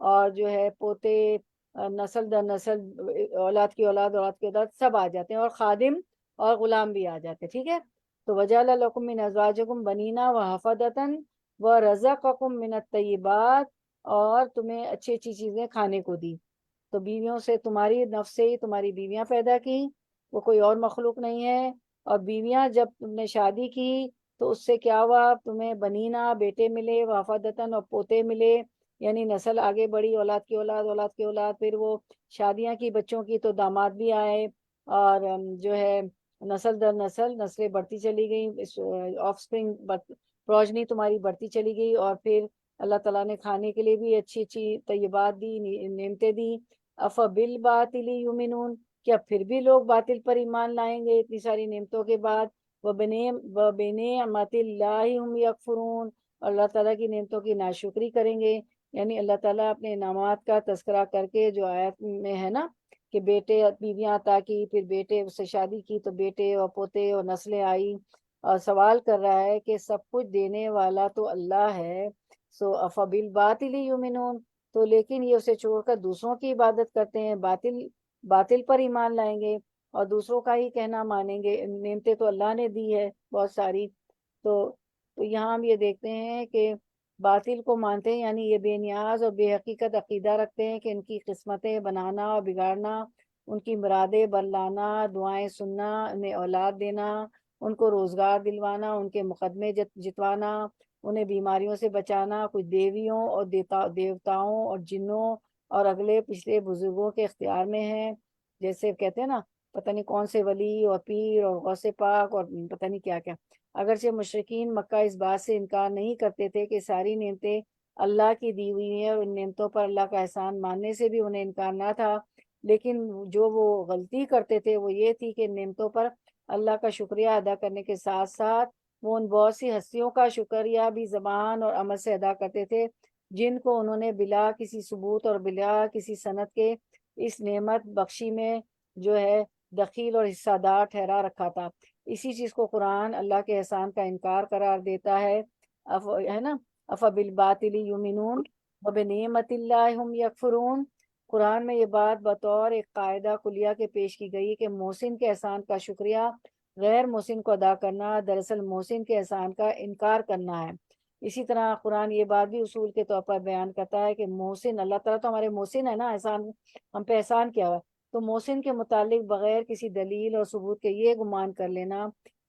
[SPEAKER 1] اور جو ہے پوتے, نسل در نسل, اولاد کی اولاد, اولاد کی اولاد سب آ جاتے ہیں, اور خادم اور غلام بھی آ جاتے ہیں, ٹھیک ہے. تو وجعل لکم من ازواجکم بنینا وحفدتن ورزقکم من الطیبات اور تمہیں اچھی اچھی چیزیں کھانے کو دی. تو بیویوں سے تمہاری نفس سے ہی تمہاری بیویاں پیدا کی, وہ کوئی اور مخلوق نہیں ہے. اور بیویاں جب تم نے شادی کی تو اس سے کیا ہوا, تمہیں بنینا بیٹے ملے, وحفدتن اور پوتے ملے, یعنی نسل آگے بڑھی, اولاد کی اولاد, اولاد کی اولاد, پھر وہ شادیاں کی بچوں کی تو داماد بھی آئے, اور جو ہے نسل در نسل نسلیں بڑھتی چلی گئی, آف سپرنگ پروجنی تمہاری بڑھتی چلی گئی. اور پھر اللہ تعالیٰ نے کھانے کے لیے بھی اچھی اچھی طیبات دی, نعمتیں دی. اف بالباطل یؤمنون کیا پھر بھی لوگ باطل پر ایمان لائیں گے اتنی ساری نعمتوں کے بعد. وبنعمت اللہ ہم یکفرون اللہ تعالیٰ کی نعمتوں کی ناشکری کریں گے. یعنی اللہ تعالیٰ اپنے انعامات کا تذکرہ کر کے, جو آیت میں ہے نا کہ بیٹے بیویاں عطا کی, پھر بیٹے اس سے شادی کی تو بیٹے اور پوتے اور نسلیں آئی, اور سوال کر رہا ہے کہ سب کچھ دینے والا تو اللہ ہے. سو افبالباطل یؤمنون, تو لیکن یہ اسے چھوڑ کر دوسروں کی عبادت کرتے ہیں, باطل پر ایمان لائیں گے اور دوسروں کا ہی کہنا مانیں گے. نعمتیں تو اللہ نے دی ہے بہت ساری. تو یہاں ہم یہ دیکھتے ہیں کہ باطل کو مانتے ہیں, یعنی یہ بے نیاز اور بے حقیقت عقیدہ رکھتے ہیں کہ ان کی قسمتیں بنانا اور بگاڑنا, ان کی مرادیں بدلانا, دعائیں سننا, انہیں اولاد دینا, ان کو روزگار دلوانا, ان کے مقدمے جتوانا, انہیں بیماریوں سے بچانا, کچھ دیویوں اور دیوتاؤں اور جنوں اور اگلے پچھلے بزرگوں کے اختیار میں ہے. جیسے کہتے ہیں نا پتہ نہیں کون سے ولی اور پیر اور غوث پاک اور پتہ نہیں کیا کیا۔ اگرچہ مشرکین مکہ اس بات سے انکار نہیں کرتے تھے کہ ساری نعمتیں اللہ کی دی ہوئی ہیں اور ان نعمتوں پر اللہ کا احسان ماننے سے بھی انہیں انکار نہ تھا، لیکن جو وہ غلطی کرتے تھے وہ یہ تھی کہ ان نعمتوں پر اللہ کا شکریہ ادا کرنے کے ساتھ ساتھ وہ ان بہت سی ہستیوں کا شکریہ بھی زبان اور عمل سے ادا کرتے تھے جن کو انہوں نے بلا کسی ثبوت اور بلا کسی سند کے اس نعمت بخشی میں جو ہے دخیل اور حصہ دار ٹھہرا رکھا تھا۔ اسی چیز کو قرآن اللہ کے احسان کا انکار قرار دیتا ہے، ہے نا، افبالباطل یؤمنون وبنعمت اللہ ہم یکفرون۔ قرآن میں یہ بات بطور ایک قاعدہ کلیہ کے پیش کی گئی کہ محسن کے احسان کا شکریہ غیر محسن کو ادا کرنا دراصل محسن کے احسان کا انکار کرنا ہے۔ اسی طرح قرآن یہ بات بھی اصول کے طور پر بیان کرتا ہے کہ محسن، اللہ تعالیٰ تو ہمارے محسن ہے نا، احسان ہم پہ احسان کیا ہوا، تو محسن کے متعلق بغیر کسی دلیل اور ثبوت کے یہ گمان کر لینا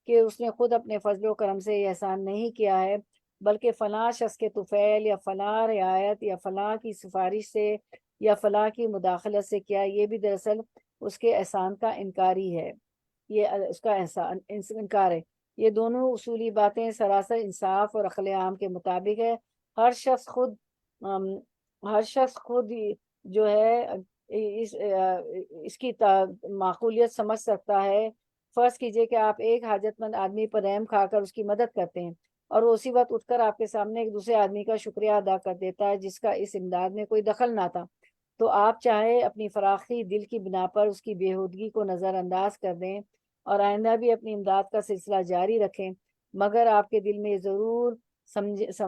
[SPEAKER 1] کہ اس نے خود اپنے فضل و کرم سے یہ احسان نہیں کیا ہے بلکہ فلاں شخص کے طفیل یا فلاں رعایت یا فلاں کی سفارش سے یا فلاں کی مداخلت سے کیا، یہ بھی دراصل اس کے احسان کا انکاری ہے، یہ اس کا احسان انکار ہے۔ یہ دونوں اصولی باتیں سراسر انصاف اور عقل عام کے مطابق ہے۔ ہر شخص خود جو ہے اس کی معقولیت سمجھ سکتا ہے۔ فرض کیجئے کہ آپ ایک حاجت مند آدمی پر رحم کھا کر اس کی مدد کرتے ہیں اور وہ اسی وقت اٹھ کر آپ کے سامنے ایک دوسرے آدمی کا شکریہ ادا کر دیتا ہے جس کا اس امداد میں کوئی دخل نہ تھا، تو آپ چاہے اپنی فراخی دل کی بنا پر اس کی بےہودگی کو نظر انداز کر دیں اور آئندہ بھی اپنی امداد کا سلسلہ جاری رکھیں، مگر آپ کے دل میں ضرور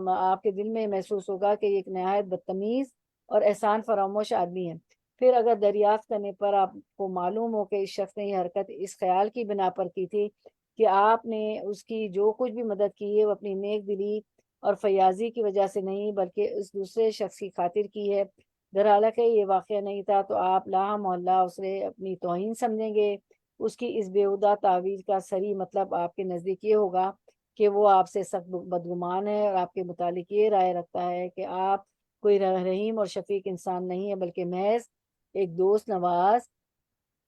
[SPEAKER 1] آپ کے دل میں محسوس ہوگا کہ یہ ایک نہایت بدتمیز اور احسان فراموش آدمی ہے۔ پھر اگر دریافت کرنے پر آپ کو معلوم ہو کہ اس شخص نے یہ حرکت اس خیال کی بنا پر کی تھی کہ آپ نے اس کی جو کچھ بھی مدد کی ہے وہ اپنی نیک دلی اور فیاضی کی وجہ سے نہیں بلکہ اس دوسرے شخص کی خاطر کی ہے، درحالانکہ یہ واقعہ نہیں تھا، تو آپ لا محالہ اسے اپنی توہین سمجھیں گے۔ اس کی اس بیہودہ تعویذ کا صریح مطلب آپ کے نزدیک یہ ہوگا کہ وہ آپ سے سخت بدگمان ہے اور آپ کے متعلق یہ رائے رکھتا ہے کہ آپ کوئی رحیم اور شفیق انسان نہیں ہے بلکہ محض ایک دوست نواز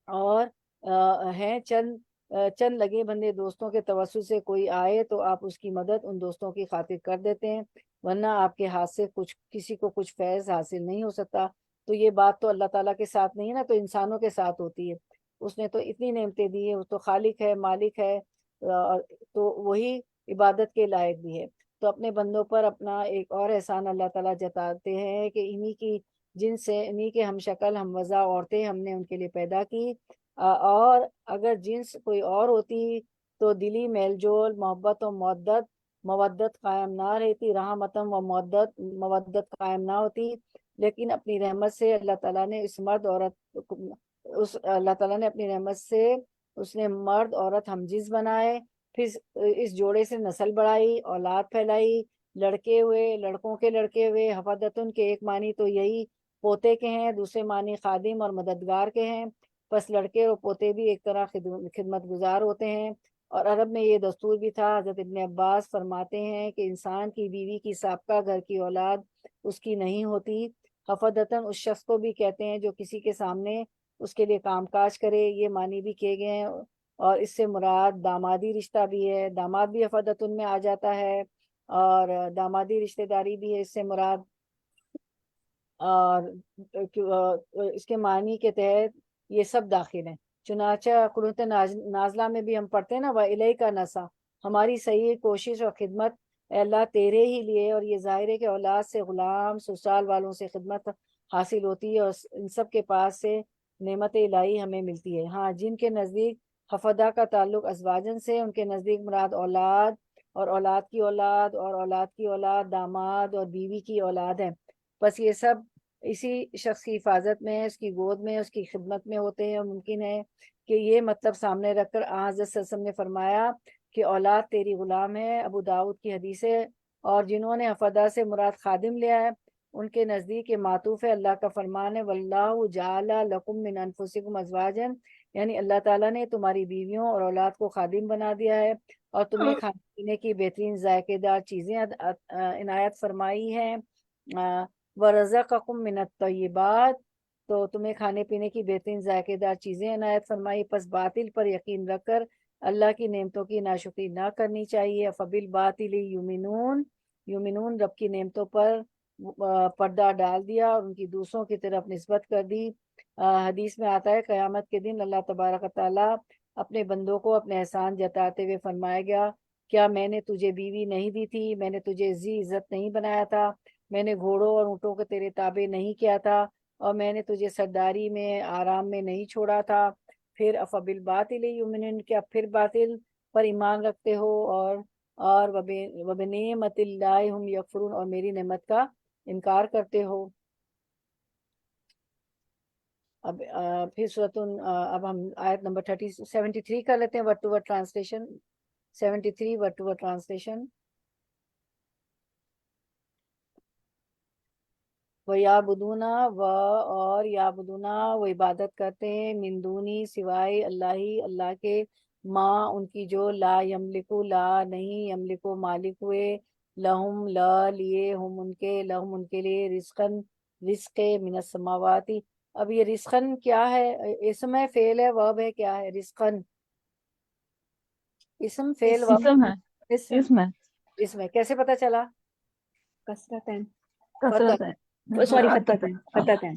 [SPEAKER 1] اور ہیں چند لگے بندے دوستوں کے توسط سے کوئی آئے تو آپ اس کی مدد ان دوستوں کی خاطر کر دیتے ہیں، ورنہ آپ کے ہاتھ سے کسی کو کچھ فیض حاصل نہیں ہو سکتا۔ تو یہ بات تو اللہ تعالیٰ کے ساتھ نہیں نا، تو انسانوں کے ساتھ ہوتی ہے۔ اس نے تو اتنی نعمتیں دی ہیں، وہ تو خالق ہے، مالک ہے، تو وہی عبادت کے لائق بھی ہے۔ تو اپنے بندوں پر اپنا ایک اور احسان اللہ تعالیٰ جتاتے ہیں کہ انہی کے ہم شکل ہم وضع عورتیں ہم نے ان کے لیے پیدا کی، اور اگر جنس کوئی اور ہوتی تو دلی میل جول محبت و مودت قائم نہ رہتی، رحمتم و مودت قائم نہ ہوتی، لیکن اپنی رحمت سے اللہ تعالیٰ نے اپنی رحمت سے اس نے مرد عورت ہم جنس بنائے، پھر اس جوڑے سے نسل بڑھائی، اولاد پھیلائی، لڑکے ہوئے، لڑکوں کے لڑکے ہوئے، حفدتن کے ایک معنی تو یہی پوتے کے ہیں، دوسرے معنی خادم اور مددگار کے ہیں، پس لڑکے اور پوتے بھی ایک طرح خدمت گزار ہوتے ہیں، اور عرب میں یہ دستور بھی تھا۔ حضرت ابن عباس فرماتے ہیں کہ انسان کی بیوی کی سابقہ گھر کی اولاد اس کی نہیں ہوتی۔ حفدتن اس شخص کو بھی کہتے ہیں جو کسی کے سامنے اس کے لیے کام کاج کرے، یہ معنی بھی کیے گئے ہیں، اور اس سے مراد دامادی رشتہ بھی ہے، داماد بھی حفدتن میں آ جاتا ہے، اور دامادی رشتہ داری بھی ہے اس سے مراد، اور اس کے معنی کے تحت یہ سب داخل ہیں۔ چنانچہ قنوت نازلہ میں بھی ہم پڑھتے ہیں نا، وَإِلَيْكَ نَسَا، ہماری صحیح کوشش اور خدمت اے اللہ تیرے ہی لیے، اور یہ ظاہر ہے کہ اولاد سے غلام سسرال والوں سے خدمت حاصل ہوتی ہے اور ان سب کے پاس سے نعمت الہی ہمیں ملتی ہے۔ ہاں، جن کے نزدیک حفدہ کا تعلق ازواجن سے، ان کے نزدیک مراد اولاد اور اولاد کی اولاد اور اولاد کی اولاد، داماد اور بیوی کی اولاد ہے۔ بس یہ سب اسی شخص کی حفاظت میں، اس کی گود میں، اس کی خدمت میں ہوتے ہیں، اور ممکن ہے کہ یہ مطلب سامنے رکھ کر حضرت صلی اللہ علیہ وسلم نے فرمایا کہ اولاد تیری غلام ہے، ابو داؤد کی حدیث ہے، اور جنہوں نے حفدہ سے مراد خادم لیا ہے ان کے نزدیک یہ معطوف ہے اللہ کا فرمان ہے، واللہ جعل لکم من انفسکم ازواجا، یعنی اللہ تعالیٰ نے تمہاری بیویوں اور اولاد کو خادم بنا دیا ہے اور تمہیں کھانے پینے کی بہترین ذائقے دار چیزیں عنایت فرمائی ہیں، وَرَزَقَكُم مِّنَ الطَّيِّبَاتِ، تو تمہیں کھانے پینے کی بہترین ذائقے دار چیزیں عنایت فرمائی، پس باطل پر یقین رکھ کر اللہ کی نعمتوں کی ناشکری نہ کرنی چاہیے۔ فبالباطل یؤمنون، رب کی نعمتوں پر پردہ ڈال دیا اور ان کی دوسروں کی طرف نسبت کر دی۔ حدیث میں آتا ہے قیامت کے دن اللہ تبارک و تعالیٰ اپنے بندوں کو اپنے احسان جتاتے ہوئے فرمائے گا، کیا میں نے تجھے بیوی نہیں دی تھی، میں نے تجھے ذی عزت نہیں بنایا تھا، میں نے گھوڑوں اور اونٹوں کو تیرے تابع نہیں کیا تھا، اور میں نے تجھے سرداری میں آرام میں نہیں چھوڑا تھا۔ پھر افبالباطل یؤمنون، کیا پھر باطل پر ایمان رکھتے ہو، اور وبنعمت اللہ ہم یکفرون، اور میری نعمت کا انکار کرتے ہو۔ اب پھر اب ہم آیت نمبر 73 کر لیتے ہیں، word to word translation. 73 word to word translation. اور یعبدونا، وہ عبادت کرتے ہیں، من دونی، سوائے اللہ کے، ماں ان کی جو لا یملکو، لا نہیں، یملکو مالک ہوئے، لہم لیے، ہم ان کے لیے، رزق من السماواتی۔ اب یہ رزقن کیا ہے؟ اسم ہے، فعل ہے، ورب ہے، کیا ہے؟ رزقن اسم، فعل، ورب؟
[SPEAKER 2] اسم ہے، اسم ہے،
[SPEAKER 1] اس میں کیسے پتا چلا؟
[SPEAKER 4] کثرتن،
[SPEAKER 2] کثرت ہے،
[SPEAKER 4] سوری فتتن،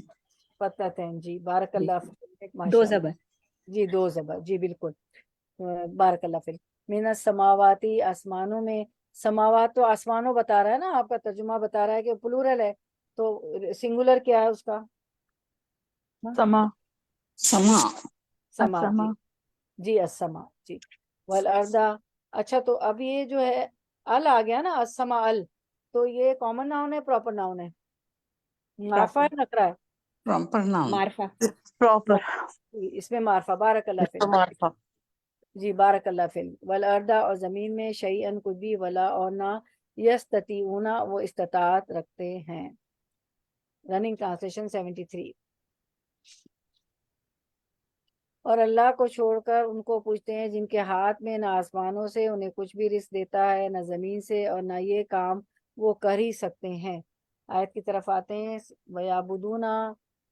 [SPEAKER 1] فتحتین، جی بارک اللہ فیک،
[SPEAKER 4] دو
[SPEAKER 1] ماشاء اللہ،
[SPEAKER 4] زبر،
[SPEAKER 1] جی دو زبر، جی بالکل، بارک اللہ فیک۔ من السماواتی، آسمانوں میں، سماوات تو آسمانوں بتا رہا ہے نا، آپ کا ترجمہ بتا رہا ہے کہ پلورل ہے، تو سنگولر کیا ہے اس کا؟
[SPEAKER 2] سما،
[SPEAKER 3] سما،
[SPEAKER 1] سما، جی
[SPEAKER 2] السما،
[SPEAKER 1] جی السما، جی والارض۔ اچھا تو اب یہ جو ہے ال آ گیا نا، السما ال، تو یہ کامن ناؤن ہے، پراپر ناؤن ہے، معرفہ ہے، نکرہ ہے؟
[SPEAKER 3] proper noun.
[SPEAKER 4] معرفہ،
[SPEAKER 2] پراپر،
[SPEAKER 1] اس میں معرفہ، بارک اللہ فیک،
[SPEAKER 2] معرفہ،
[SPEAKER 1] جی بارک اللہ فیک۔ والارض، اور زمین میں، شیئن کچھ بھی، ولا اور نہ، یستطیعون وہ استطاعت رکھتے ہیں۔ Running translation 73۔ اور اللہ کو چھوڑ کر ان کو پوچھتے ہیں جن کے ہاتھ میں نہ آسمانوں سے انہیں کچھ بھی رزق دیتا ہے، نہ زمین سے، اور نہ یہ کام وہ کر ہی سکتے ہیں۔ آیت کی طرف آتے ہیں، وَيَعْبُدُونَ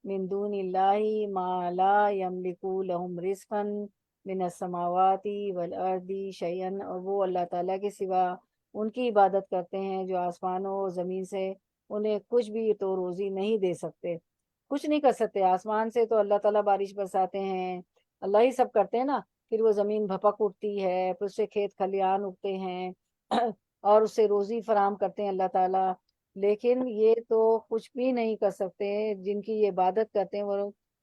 [SPEAKER 1] مِن دُونِ اللَّهِ مَا لَا يَمْلِكُ لَهُمْ رِزْقًا مِنَ السَّمَاوَاتِ وَالْأَرْضِ شَيْئًا، اور وہ اللہ تعالیٰ کے سوا ان کی عبادت کرتے ہیں جو آسمانوں اور زمین سے انہیں کچھ بھی تو روزی نہیں دے سکتے، کچھ نہیں کر سکتے۔ آسمان سے تو اللہ تعالیٰ بارش برساتے ہیں، اللہ ہی سب کرتے ہیں نا، پھر وہ زمین بھپک اٹھتی ہے، پھر اس سے کھیت کھلیان اگتے ہیں اور اس سے روزی فراہم کرتے ہیں اللہ تعالیٰ، لیکن یہ تو کچھ بھی نہیں کر سکتے، جن کی یہ عبادت کرتے ہیں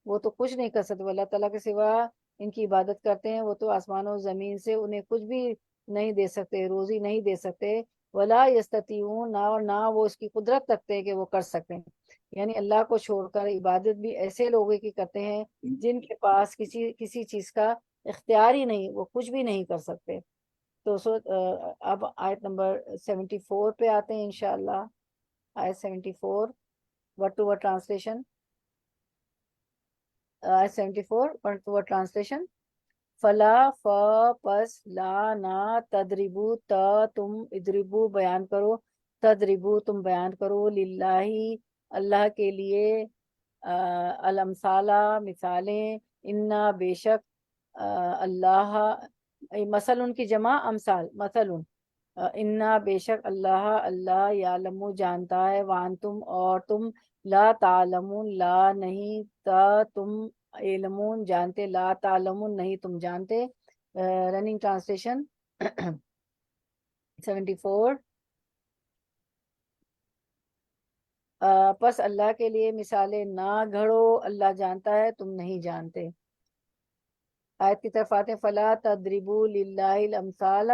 [SPEAKER 1] وہ تو کچھ نہیں کر سکتے، وہ اللہ تعالیٰ کے سوا ان کی عبادت کرتے ہیں، وہ تو آسمان و زمین سے انہیں کچھ بھی نہیں دے سکتے، روزی نہیں دے سکتے، ولا یستطیعون، اور نہ وہ اس کی قدرت رکھتے ہیں کہ وہ کر سکتے ہیں۔ یعنی اللہ کو چھوڑ کر عبادت بھی ایسے لوگوں کی کرتے ہیں جن کے پاس کسی چیز کا اختیار ہی نہیں، وہ کچھ بھی نہیں کر سکتے۔ تو اب آیت نمبر 74 پہ آتے ہیں انشاءاللہ۔ آیت 74 ورڈ ٹو ورڈ ٹرانسلیشن۔ آیت 74 ورڈ ٹو ورڈ ٹرانسلیشن۔ فلا، پس، لا، نہ، تدربو، تم ادربو بیان کرو، تدربو تم بیان کرو، للہ اللہ کے لیے، الامثالہ مثالیں، انا بے شک، اللہ، مثل ان کی جمع امثال، مثل انا بے شک اللہ یعلم جانتا ہے، وانتم اور تم، لا تعلمون لا نہیں، تم علمون جانتے، لا تعلمون نہیں تم جانتے۔ Running translation 74۔ پس اللہ کے لیے مثالیں نہ گھڑو، اللہ جانتا ہے تم نہیں جانتے۔ آیت کی طرف آتے ہیں، فلا تضربوا للہ الامثال،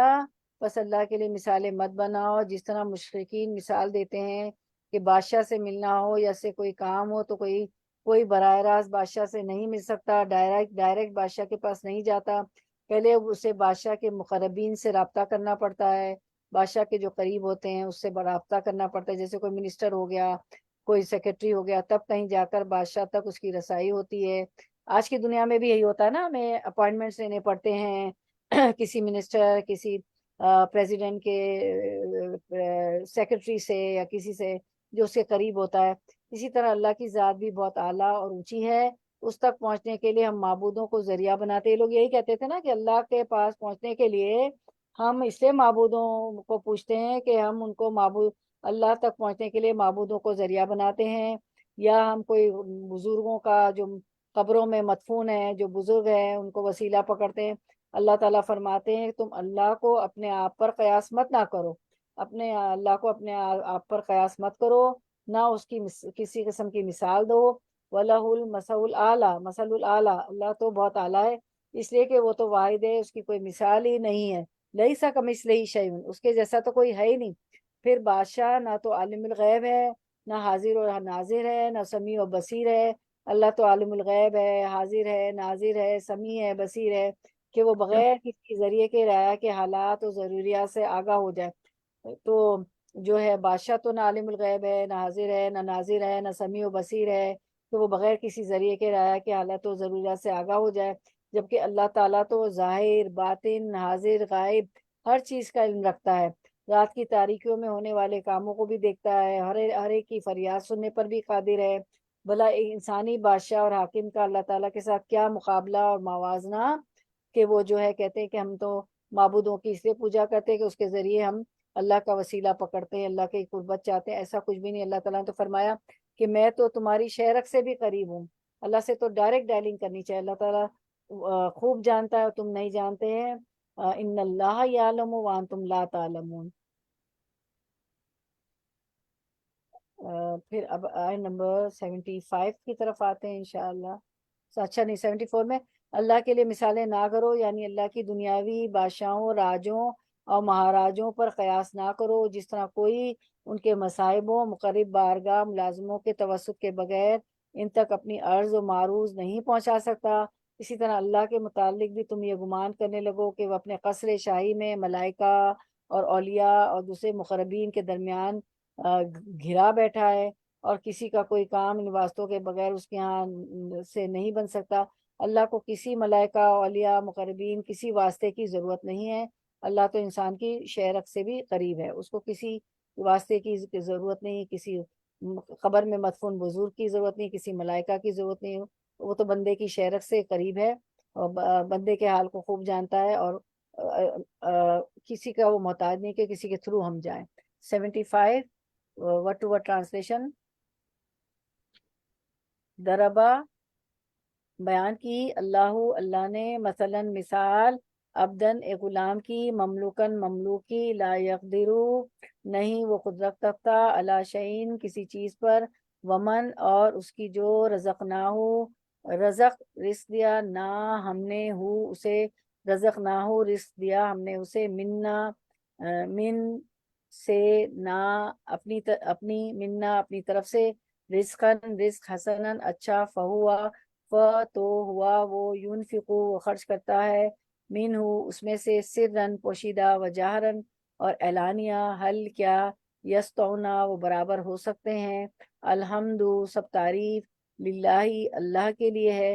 [SPEAKER 1] پس اللہ کے لیے مثالیں مت بناؤ، جس طرح مشرکین مثال دیتے ہیں کہ بادشاہ سے ملنا ہو یا سے کوئی کام ہو تو کوئی براہ راست بادشاہ سے نہیں مل سکتا، ڈائریکٹ بادشاہ کے پاس نہیں جاتا، پہلے اسے بادشاہ کے مقربین سے رابطہ کرنا پڑتا ہے، بادشاہ کے جو قریب ہوتے ہیں اس سے رابطہ کرنا پڑتا ہے، جیسے کوئی منسٹر ہو گیا، کوئی سیکرٹری ہو گیا، تب کہیں جا کر بادشاہ تک اس کی رسائی ہوتی ہے۔ آج کی دنیا میں بھی یہی ہوتا ہے نا، ہمیں اپوائنٹمنٹس لینے پڑتے ہیں کسی منسٹر، کسی پریزیڈنٹ کے سیکرٹری سے، یا کسی سے جو اس کے قریب ہوتا ہے، اسی طرح اللہ کی ذات بھی بہت اعلیٰ اور اونچی ہے، اس تک پہنچنے کے لیے ہم معبودوں کو ذریعہ بناتے ہیں۔ یہ لوگ یہی کہتے تھے نا کہ اللہ کے پاس پہنچنے کے لیے ہم اس سے معبودوں کو پوچھتے ہیں کہ ہم ان کو معبود، اللہ تک پہنچنے کے لیے معبودوں کو ذریعہ بناتے ہیں، یا ہم کوئی بزرگوں کا جو قبروں میں مدفون ہیں جو بزرگ ہیں ان کو وسیلہ پکڑتے ہیں۔ اللہ تعالیٰ فرماتے ہیں تم اللہ کو اپنے آپ پر قیاس مت نہ کرو، اپنے اللہ کو اپنے آپ پر قیاس مت کرو، نہ اس کی کسی قسم کی مثال دو۔ وَلَهُ الْمَثَلُ الْأَعْلَى، مثل العلیٰ، اللہ تو بہت اعلیٰ ہے، اس لیے کہ وہ تو واحد ہے، اس کی کوئی مثال ہی نہیں ہے۔ لَيْسَ كَمِثْلِهِ شَيْءٌ، اس کے جیسا تو کوئی ہے ہی نہیں۔ پھر بادشاہ نہ تو عالم الغیب ہے، نہ حاضر اور ناظر ہے، نہ سمیع و بصیر ہے۔ اللہ تو عالم الغیب ہے، حاضر ہے، ناظر ہے، سمیع ہے، بصیر ہے، کہ وہ بغیر کسی ذریعے کے رعایا کے حالات و ضروریات سے آگاہ ہو جائے۔ تو جو ہے بادشاہ تو نہ عالم الغیب ہے، نہ حاضر ہے، نہ ناظر ہے، نہ سمیع و بصیر ہے، کہ وہ بغیر کسی ذریعے کے رعایا کے حالات و ضروریات سے آگاہ ہو جائے، جبکہ اللہ تعالیٰ تو ظاہر، باطن، حاضر، غائب ہر چیز کا علم رکھتا ہے۔ رات کی تاریکیوں میں ہونے والے کاموں کو بھی دیکھتا ہے، ہر ایک کی فریاد سننے پر بھی قادر ہے۔ بھلا ایک انسانی بادشاہ اور حاکم کا اللہ تعالیٰ کے ساتھ کیا مقابلہ اور موازنہ، کہ وہ جو ہے کہتے ہیں کہ ہم تو معبودوں کی اس لیے پوجا کرتے ہیں کہ اس کے ذریعے ہم اللہ کا وسیلہ پکڑتے ہیں، اللہ کی قربت چاہتے ہیں۔ ایسا کچھ بھی نہیں۔ اللہ تعالیٰ نے تو فرمایا کہ میں تو تمہاری شہرک سے بھی قریب ہوں۔ اللہ سے تو ڈائریکٹ ڈائلنگ کرنی چاہیے۔ اللہ تعالیٰ خوب جانتا ہے اور تم نہیں جانتے ہیں۔ ان اللہ یعلم وانتم لا تعلمون۔ پھر اب آئے نمبر 75 کی طرف آتے ہیں انشاءاللہ۔ اچھا نہیں، 74 میں اللہ کے لیے مثالیں نہ کرو، یعنی اللہ کی دنیاوی بادشاہوں، راجوں اور مہاراجوں پر قیاس نہ کرو، جس طرح کوئی ان کے مصائبوں، مقرب بارگاہ ملازموں کے توسط کے بغیر ان تک اپنی عرض و معروض نہیں پہنچا سکتا۔ اسی طرح اللہ کے متعلق بھی تم یہ گمان کرنے لگو کہ وہ اپنے قصر شاہی میں ملائکہ اور اولیاء اور دوسرے مقربین کے درمیان گھرا بیٹھا ہے، اور کسی کا کوئی کام ان واسطوں کے بغیر اس کے ہاں سے نہیں بن سکتا۔ اللہ کو کسی ملائکہ، اولیاء، مقربین کسی واسطے کی ضرورت نہیں ہے۔ اللہ تو انسان کی شہرت سے بھی قریب ہے، اس کو کسی واسطے کی ضرورت نہیں، کسی قبر میں مدفون بزرگ کی ضرورت نہیں، کسی ملائکہ کی ضرورت نہیں۔ وہ تو بندے کی شہرت سے قریب ہے اور بندے کے حال کو خوب جانتا ہے، اور کسی کا وہ محتاج نہیں کہ کسی کے تھرو ہم جائیں۔ 75 word to word translation۔ Darbar بیان کی، اللہ نے مثلا مثال، عبدن ایک غلام کی، مملوکن مملوکی، لا یقدرو نہیں وہ قدرت رکھتا، علی شیئن کسی چیز پر، ومن اور اس کی جو رزقناہو رزق دیا، نہ ہم نے ہو اسے، رزقناہو رزق دیا ہم نے اسے، من سے نہ اپنی منا اپنی طرف سے، رزق حسنن اچھا، تو ہوا وہ، یونفقو وہ خرچ کرتا ہے، منہ اس میں سے، سرن پوشیدہ، و جہرن اور اعلانیہ، حل کیا، یستونا وہ برابر ہو سکتے ہیں، الحمد سب تعریف، للہ اللہ کے لیے ہے،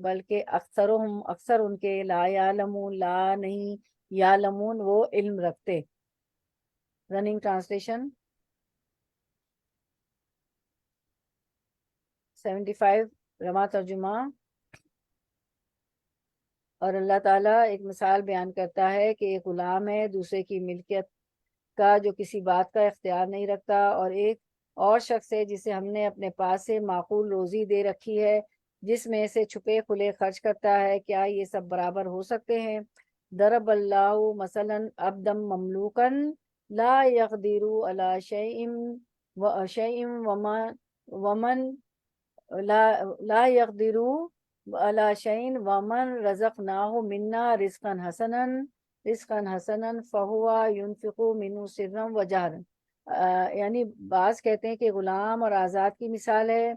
[SPEAKER 1] بلکہ اکثرهم اکثر ان کے، لا یعلمون لا نہیں، یعلمون وہ علم رکھتے۔ Running translation. 75 رما ترجمہ۔ اور اللہ تعالیٰ ایک مثال بیان کرتا ہے کہ ایک غلام ہے دوسرے کی ملکیت کا جو کسی بات کا اختیار نہیں رکھتا، اور ایک اور شخص ہے جسے ہم نے اپنے پاس سے معقول روزی دے رکھی ہے، جس میں سے چھپے کھلے خرچ کرتا ہے، کیا یہ سب برابر ہو سکتے ہیں؟ ضرب اللہ مثلا عبدا مملوکا لا یقدر علی شیء ومن لا یقدر علی شیء ومن رزقناہ منا رزقا حسنا فہو ینفق منہ سرا و جہرا۔ یعنی بعض کہتے ہیں کہ غلام اور آزاد کی مثال ہے،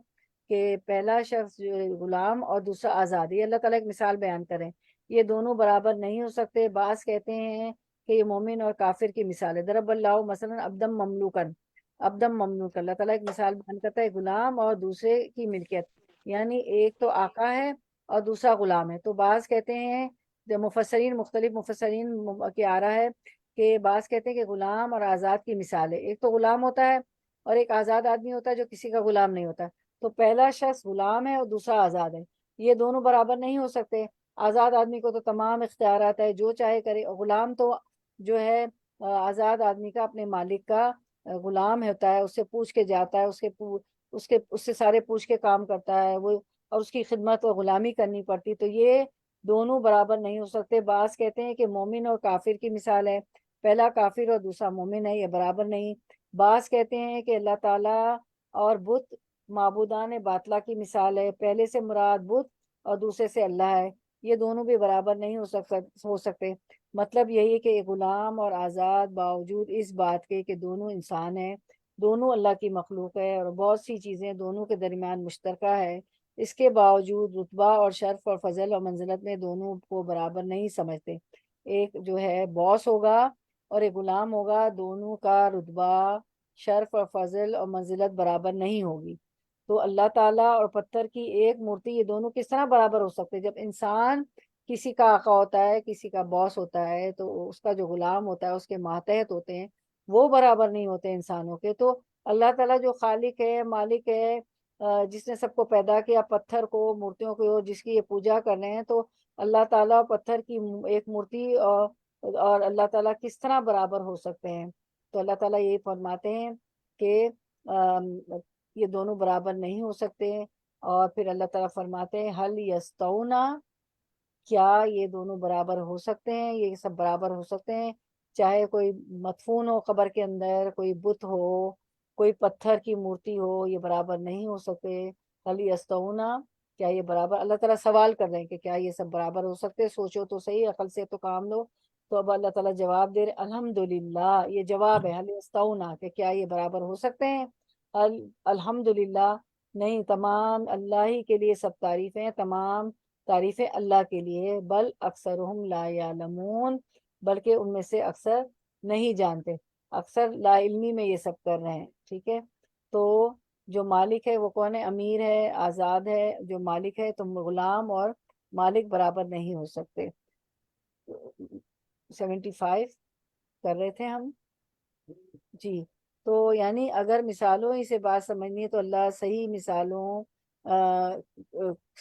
[SPEAKER 1] کہ پہلا شخص جو غلام اور دوسرا آزاد، یہ اللہ تعالیٰ ایک مثال بیان کریں، یہ دونوں برابر نہیں ہو سکتے۔ بعض کہتے ہیں کہ یہ مومن اور کافر کی مثال ہے۔ ضرب اللہ مثلا عبدم مملوکن، اللہ تعالیٰ ایک مثال بیان کرتا ہے غلام اور دوسرے کی ملکیت، یعنی ایک تو آقا ہے اور دوسرا غلام ہے۔ تو بعض کہتے ہیں، مختلف مفسرین کی آ رہا ہے کہ بعض کہتے ہیں کہ غلام اور آزاد کی مثال ہے، ایک تو غلام ہوتا ہے اور ایک آزاد آدمی ہوتا ہے جو کسی کا غلام نہیں ہوتا. تو پہلا شخص غلام ہے اور دوسرا آزاد ہے. یہ دونوں برابر نہیں ہو سکتے. آزاد آدمی کو تو تمام اختیارات ہے، جو چاہے کرے. اور غلام تو جو ہے آزاد آدمی کا اپنے مالک کا غلام ہوتا ہے، اس سے پوچھ کے جاتا ہے، اس سے سارے پوچھ کے کام کرتا ہے وہ، اور اس کی خدمت و غلامی کرنی پڑتی. تو یہ دونوں برابر نہیں ہو سکتے. بعض کہتے ہیں کہ مومن اور کافر کی مثال ہے، پہلا کافر اور دوسرا مومن ہے، یہ برابر نہیں. بعض کہتے ہیں کہ اللہ تعالیٰ اور بت معبودان باطلہ کی مثال ہے، پہلے سے مراد بت اور دوسرے سے اللہ ہے. یہ دونوں بھی برابر نہیں ہو سکتے. مطلب یہی ہے کہ غلام اور آزاد باوجود اس بات کے کہ دونوں انسان ہیں، دونوں اللہ کی مخلوق ہے، اور بہت سی چیزیں دونوں کے درمیان مشترکہ ہے، اس کے باوجود رتبہ اور شرف اور فضل اور منزلت میں دونوں کو برابر نہیں سمجھتے. ایک جو ہے باس ہوگا اور ایک غلام ہوگا، دونوں کا رتبہ، شرف اور فضل اور منزلت برابر نہیں ہوگی. تو اللہ تعالیٰ اور پتھر کی ایک مورتی، یہ دونوں کس طرح برابر ہو سکتے؟ جب انسان کسی کا آقا ہوتا ہے، کسی کا باس ہوتا ہے، تو اس کا جو غلام ہوتا ہے، اس کے ماتحت ہوتے ہیں، وہ برابر نہیں ہوتے انسانوں کے. تو اللہ تعالیٰ جو خالق ہے، مالک ہے، جس نے سب کو پیدا کیا، پتھر کو، مورتیوں کو، جس کی یہ پوجا کر رہے ہیں، تو اللہ تعالیٰ پتھر کی ایک مورتی اور اللہ تعالیٰ کس طرح برابر ہو سکتے ہیں؟ تو اللہ تعالیٰ یہی فرماتے ہیں کہ یہ دونوں برابر نہیں ہو سکتے. اور پھر اللہ تعالیٰ فرماتے ہیں حل یستونا، کیا یہ دونوں برابر ہو سکتے ہیں؟ یہ سب برابر ہو سکتے ہیں، چاہے کوئی مدفون ہو قبر کے اندر، کوئی بت ہو، کوئی پتھر کی مورتی ہو، یہ برابر نہیں ہو سکتے. حل یستونا، کیا یہ برابر؟ اللہ تعالیٰ سوال کر رہے ہیں کہ کیا یہ سب برابر ہو سکتے؟ سوچو تو صحیح، عقل سے تو کام لو. تو اب اللہ تعالیٰ جواب دے رہے الحمدللہ، یہ جواب ہے حل یستونا کہ کیا یہ برابر ہو سکتے ہیں. الحمدللہ، نہیں، تمام اللہ ہی کے لیے سب تعریفیں، تمام تعریفیں اللہ کے لیے. بل اکثرہم لا یعلمون، بلکہ ان میں سے اکثر نہیں جانتے، اکثر لا علمی میں یہ سب کر رہے ہیں. ٹھیک ہے، تو جو مالک ہے وہ کون ہے؟ امیر ہے، آزاد ہے. جو مالک ہے، تم غلام اور مالک برابر نہیں ہو سکتے. 75 کر رہے تھے ہم جی. تو یعنی اگر مثالوں ہی سے بات سمجھنی ہے تو اللہ صحیح مثالوں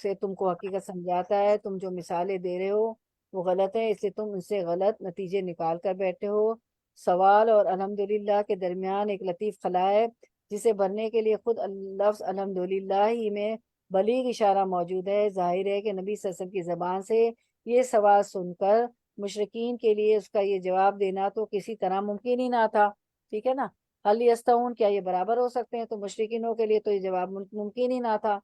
[SPEAKER 1] سے تم کو حقیقت سمجھاتا ہے. تم جو مثالیں دے رہے ہو وہ غلط ہے، اس لیے تم ان سے غلط نتیجے نکال کر بیٹھے ہو. سوال اور الحمدللہ کے درمیان ایک لطیف خلا ہے، جسے بھرنے کے لیے خود لفظ الحمدللہ ہی میں بلیغ اشارہ موجود ہے. ظاہر ہے کہ نبی صلی اللہ علیہ وسلم کی زبان سے یہ سوال سن کر مشرکین کے لیے اس کا یہ جواب دینا تو کسی طرح ممکن ہی نہ تھا. ٹھیک ہے نا، حل یستوون، کیا یہ برابر ہو سکتے ہیں؟ تو مشرکینوں کے لیے تو یہ جواب ممکن ہی نہ تھا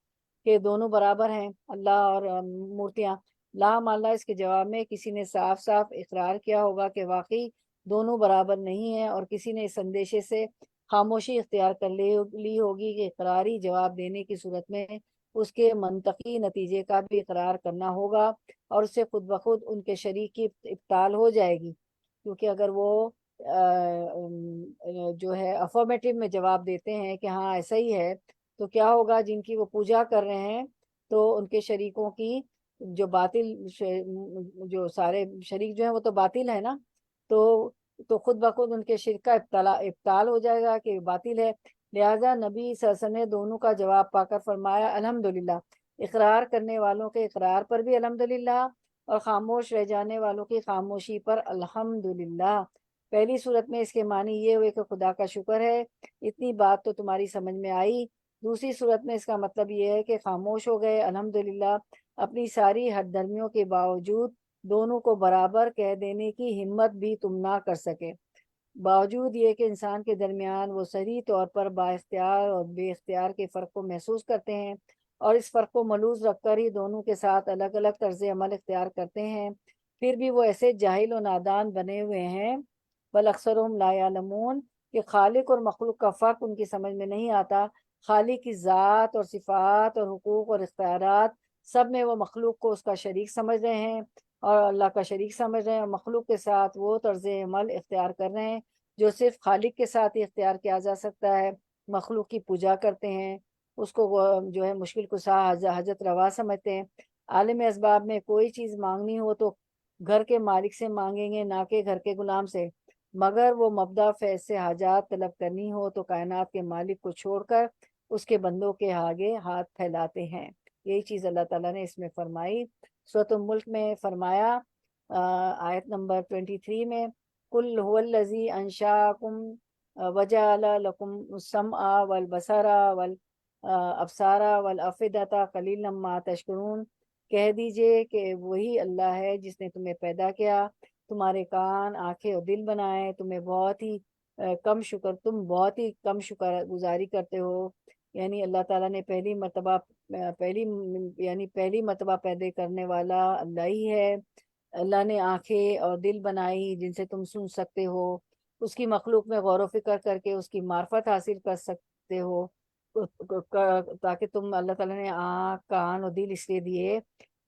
[SPEAKER 1] کہ دونوں برابر ہیں، اللہ اور مورتیاں. لا ماللہ، اس کے جواب میں کسی نے صاف صاف اقرار کیا ہوگا کہ واقعی دونوں برابر نہیں ہیں، اور کسی نے اس اندیشے سے خاموشی اختیار کر لی ہوگی کہ اقراری جواب دینے کی صورت میں اس کے منطقی نتیجے کا بھی اقرار کرنا ہوگا، اور اس سے خود بخود ان کے شریک کی ابطال ہو جائے گی. کیونکہ اگر وہ جو ہے افرمیٹو میں جواب دیتے ہیں کہ ہاں ایسا ہی ہے، تو کیا ہوگا؟ جن کی وہ پوجا کر رہے ہیں تو ان کے شریکوں کی جو باطل، جو سارے شریک جو ہیں وہ تو باطل ہے نا، تو خود بخود ان کے شرک کا ابطال ہو جائے گا کہ باطل ہے. لہٰذا نبی صلی اللہ علیہ وسلم نے دونوں کا جواب پا کر فرمایا الحمدللہ. اقرار کرنے والوں کے اقرار پر بھی الحمدللہ، اور خاموش رہ جانے والوں کی خاموشی پر الحمدللہ. پہلی صورت میں اس کے معنی یہ ہوئے کہ خدا کا شکر ہے، اتنی بات تو تمہاری سمجھ میں آئی. دوسری صورت میں اس کا مطلب یہ ہے کہ خاموش ہو گئے. الحمدللہ، اپنی ساری حد درمیوں کے باوجود دونوں کو برابر کہہ دینے کی ہمت بھی تم نہ کر سکے، باوجود یہ کہ انسان کے درمیان وہ صریح طور پر با اختیار اور بے اختیار کے فرق کو محسوس کرتے ہیں، اور اس فرق کو ملحوظ رکھ کر ہی دونوں کے ساتھ الگ الگ طرز عمل اختیار کرتے ہیں. پھر بھی وہ ایسے جاہل و نادان بنے ہوئے ہیں، بل اکثرہم لا یعلمون، کہ خالق اور مخلوق کا فرق ان کی سمجھ میں نہیں آتا. خالق کی ذات اور صفات اور حقوق اور اختیارات سب میں وہ مخلوق کو اس کا شریک سمجھ رہے ہیں اور اللہ کا شریک سمجھ رہے ہیں، اور مخلوق کے ساتھ وہ طرز عمل اختیار کر رہے ہیں جو صرف خالق کے ساتھ ہی اختیار کیا جا سکتا ہے. مخلوق کی پوجا کرتے ہیں، اس کو جو ہے مشکل کشا، حاجت روا سمجھتے ہیں. عالم اسباب میں کوئی چیز مانگنی ہو تو گھر کے مالک سے مانگیں گے، نہ کہ گھر کے غلام سے. مگر وہ مبدا فیض سے حاجات طلب کرنی ہو تو کائنات کے مالک کو چھوڑ کر اس کے بندوں کے آگے ہاتھ پھیلاتے ہیں۔ یہی چیز اللہ تعالیٰ نے اس میں فرمائی۔ سورۃ الملک میں فرمایا آیت نمبر 23 میں، قل هو الذی انشاکم وجعل لکم السمع والبصر والابصار والافئدۃ قلیلا ما تشکرون، کہہ دیجئے کہ وہی اللہ ہے جس نے تمہیں پیدا کیا، تمہارے کان، آنکھیں اور دل بنائے، تم بہت ہی کم شکر گزاری کرتے ہو۔ یعنی اللہ تعالیٰ نے پہلی مرتبہ پیدا کرنے والا اللہ ہی ہے۔ اللہ نے آنکھیں اور دل بنائی جن سے تم سن سکتے ہو، اس کی مخلوق میں غور و فکر کر کے اس کی معرفت حاصل کر سکتے ہو، تاکہ تم، اللہ تعالیٰ نے آنکھ، کان اور دل اس لیے دیے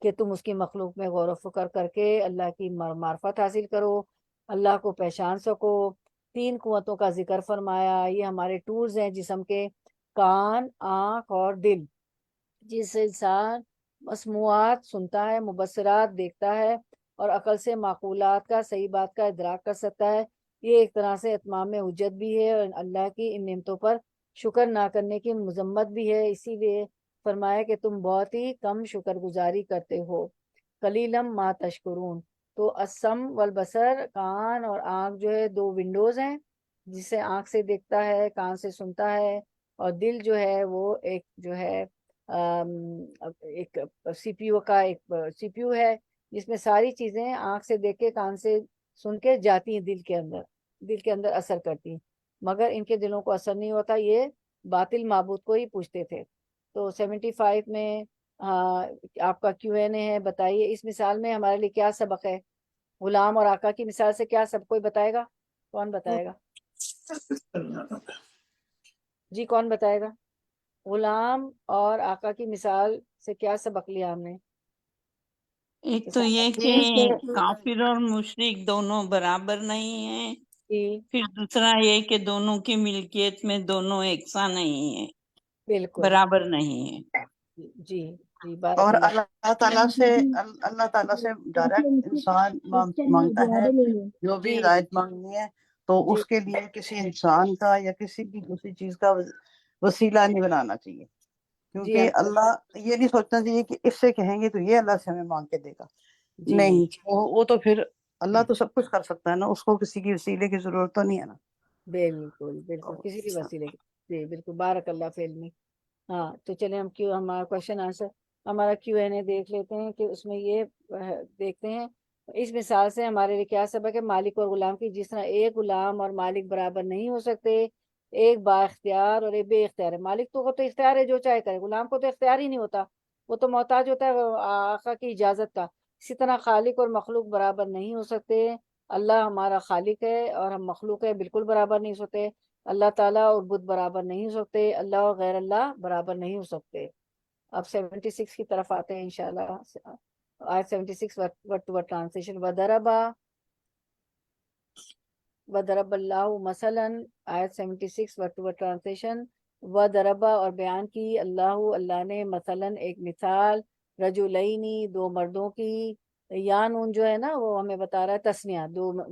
[SPEAKER 1] کہ تم اس کی مخلوق میں غور و فکر کر کے اللہ کی معرفت حاصل کرو، اللہ کو پہچان سکو۔ 3 قوتوں کا ذکر فرمایا، یہ ہمارے ٹولز ہیں جسم کے، کان، آنکھ اور دل، جس سے انسان مسموعات سنتا ہے، مبصرات دیکھتا ہے، اور عقل سے معقولات کا، صحیح بات کا ادراک کر سکتا ہے۔ یہ ایک طرح سے اتمام حجت بھی ہے اور اللہ کی ان نعمتوں پر شکر نہ کرنے کی مذمت بھی ہے، اسی لیے فرمایا کہ تم بہت ہی کم شکر گزاری کرتے ہو۔ قلیلم ما تشکرون۔ تو السم والبصر، کان اور آنکھ جو ہے 2 ونڈوز ہیں، جسے آنکھ سے دیکھتا ہے، کان سے سنتا ہے، اور دل جو ہے وہ ایک جو ہے ایک سی پی یو ہے، جس میں ساری چیزیں آنکھ سے دیکھ کے، کان سے سن کے جاتی ہیں دل کے اندر اثر کرتی ہیں، مگر ان کے دلوں کو اثر نہیں ہوتا، یہ باطل معبود کو ہی پوچھتے تھے۔ تو 75 میں آپ کا Q&A ہے، بتائیے اس مثال میں ہمارے لیے کیا سبق ہے؟ غلام اور آقا کی مثال سے کیا سب کوئی بتائے گا؟ کون بتائے گا؟ جی کون بتائے گا؟ غلام اور آقا کی مثال سے کیا سبق لیا ہم نے؟
[SPEAKER 3] ایک تو یہ کہ کافر اور مشرک دونوں برابر نہیں ہیں،
[SPEAKER 1] جی
[SPEAKER 3] پھر دوسرا یہ کہ دونوں کی ملکیت میں دونوں یکساں نہیں ہیں،
[SPEAKER 1] بالکل،
[SPEAKER 3] برابر نہیں ہیں۔
[SPEAKER 1] جی جی، بارک
[SPEAKER 5] اور
[SPEAKER 1] اللہ۔
[SPEAKER 5] اللہ تعالیٰ سے ڈائریکٹ انسان مانگتا ہے، جو بھی
[SPEAKER 1] جی
[SPEAKER 5] ہدایت مانگنی ہے تو
[SPEAKER 1] جی
[SPEAKER 5] اس کے لیے کسی انسان کا یا کسی بھی دوسری چیز کا وسیلہ نہیں بنانا چاہیے،
[SPEAKER 1] جی
[SPEAKER 5] کیونکہ اللہ یہ نہیں سوچنا چاہیے کہ اس سے کہیں گے تو یہ اللہ سے ہمیں مانگ کے دے گا،
[SPEAKER 1] جی
[SPEAKER 5] نہیں، وہ تو پھر اللہ تو سب کچھ کر سکتا ہے نا، اس کو کسی کی وسیلے کی ضرورت تو نہیں ہے نا۔
[SPEAKER 1] بالکل بالکل، کسی بھی وسیلے کی، جی بالکل، بارک اللہ فی علمی۔ ہاں تو چلیں ہم ہمارا کوشچن آنسر، ہمارا Q&A دیکھ لیتے ہیں کہ اس میں یہ دیکھتے ہیں اس مثال سے ہمارے لیے کیا سبق ہے۔ مالک اور غلام کی، جس طرح ایک غلام اور مالک برابر نہیں ہو سکتے، ایک با اختیار اور ایک بے اختیار ہے۔ مالک تو اختیار ہے، جو چاہے کرے، غلام کو تو اختیار ہی نہیں ہوتا، وہ تو محتاج ہوتا ہے آقا کی اجازت کا۔ اسی طرح خالق اور مخلوق برابر نہیں ہو سکتے، اللہ ہمارا خالق ہے اور ہم مخلوق ہے، بالکل برابر نہیں ہو سکتے۔ اللہ تعالیٰ اور بت برابر نہیں ہو سکتے، اللہ اور غیر اللہ برابر نہیں ہو سکتے۔ اب 76 کی طرف آتے ہیں انشاءاللہ۔ آیت 76 ورڈ ٹو ورڈ ٹرانسلیشن۔ وَضَرَبَ اللہ مثلا، آیت 76 ورڈ ٹو ورڈ ٹرانسلیشن۔ وَضَرَبَ اور بیان کی، اللہ نے، مثلا ایک مثال، رجلینی 2 مردوں کی، یا نون جو ہے نا وہ ہمیں بتا رہا ہے تسنیہ،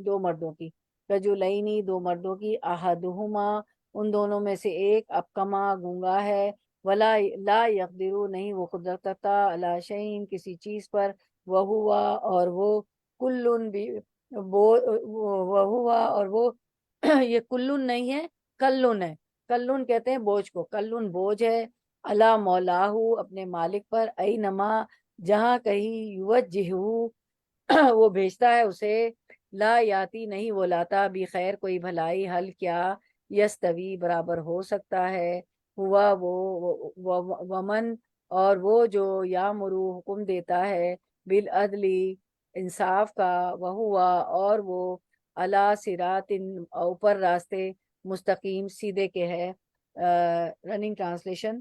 [SPEAKER 1] 2 مردوں کی، رجلینی 2 مردوں کی، احدہما ان دونوں میں سے ایک، ابکما گونگا ہے، ولا لا یقدرو نہیں وہ قدرت رکھتا، علی شیء کسی چیز پر، وہوا اور وہ، کلن بھی وہوا اور وہ یہ کلن نہیں ہے، کلن ہے، کلن کہتے ہیں بوجھ کو، کلن بوجھ ہے، علی مولاہو اپنے مالک پر، اینما جہاں کہیں، یوجہو وہ بھیجتا ہے اسے، لا یاتی نہیں وہ لاتا، بھی خیر کوئی بھلائی، حل کیا، یستوی برابر ہو سکتا ہے، ہوا وہ ومن اور وہ جو یامرو حکم دیتا ہے، بالعدلی انصاف کا، وہوا اور وہ، علی صراط اوپر راستے، مستقیم سیدھے کے ہے۔ Running translation.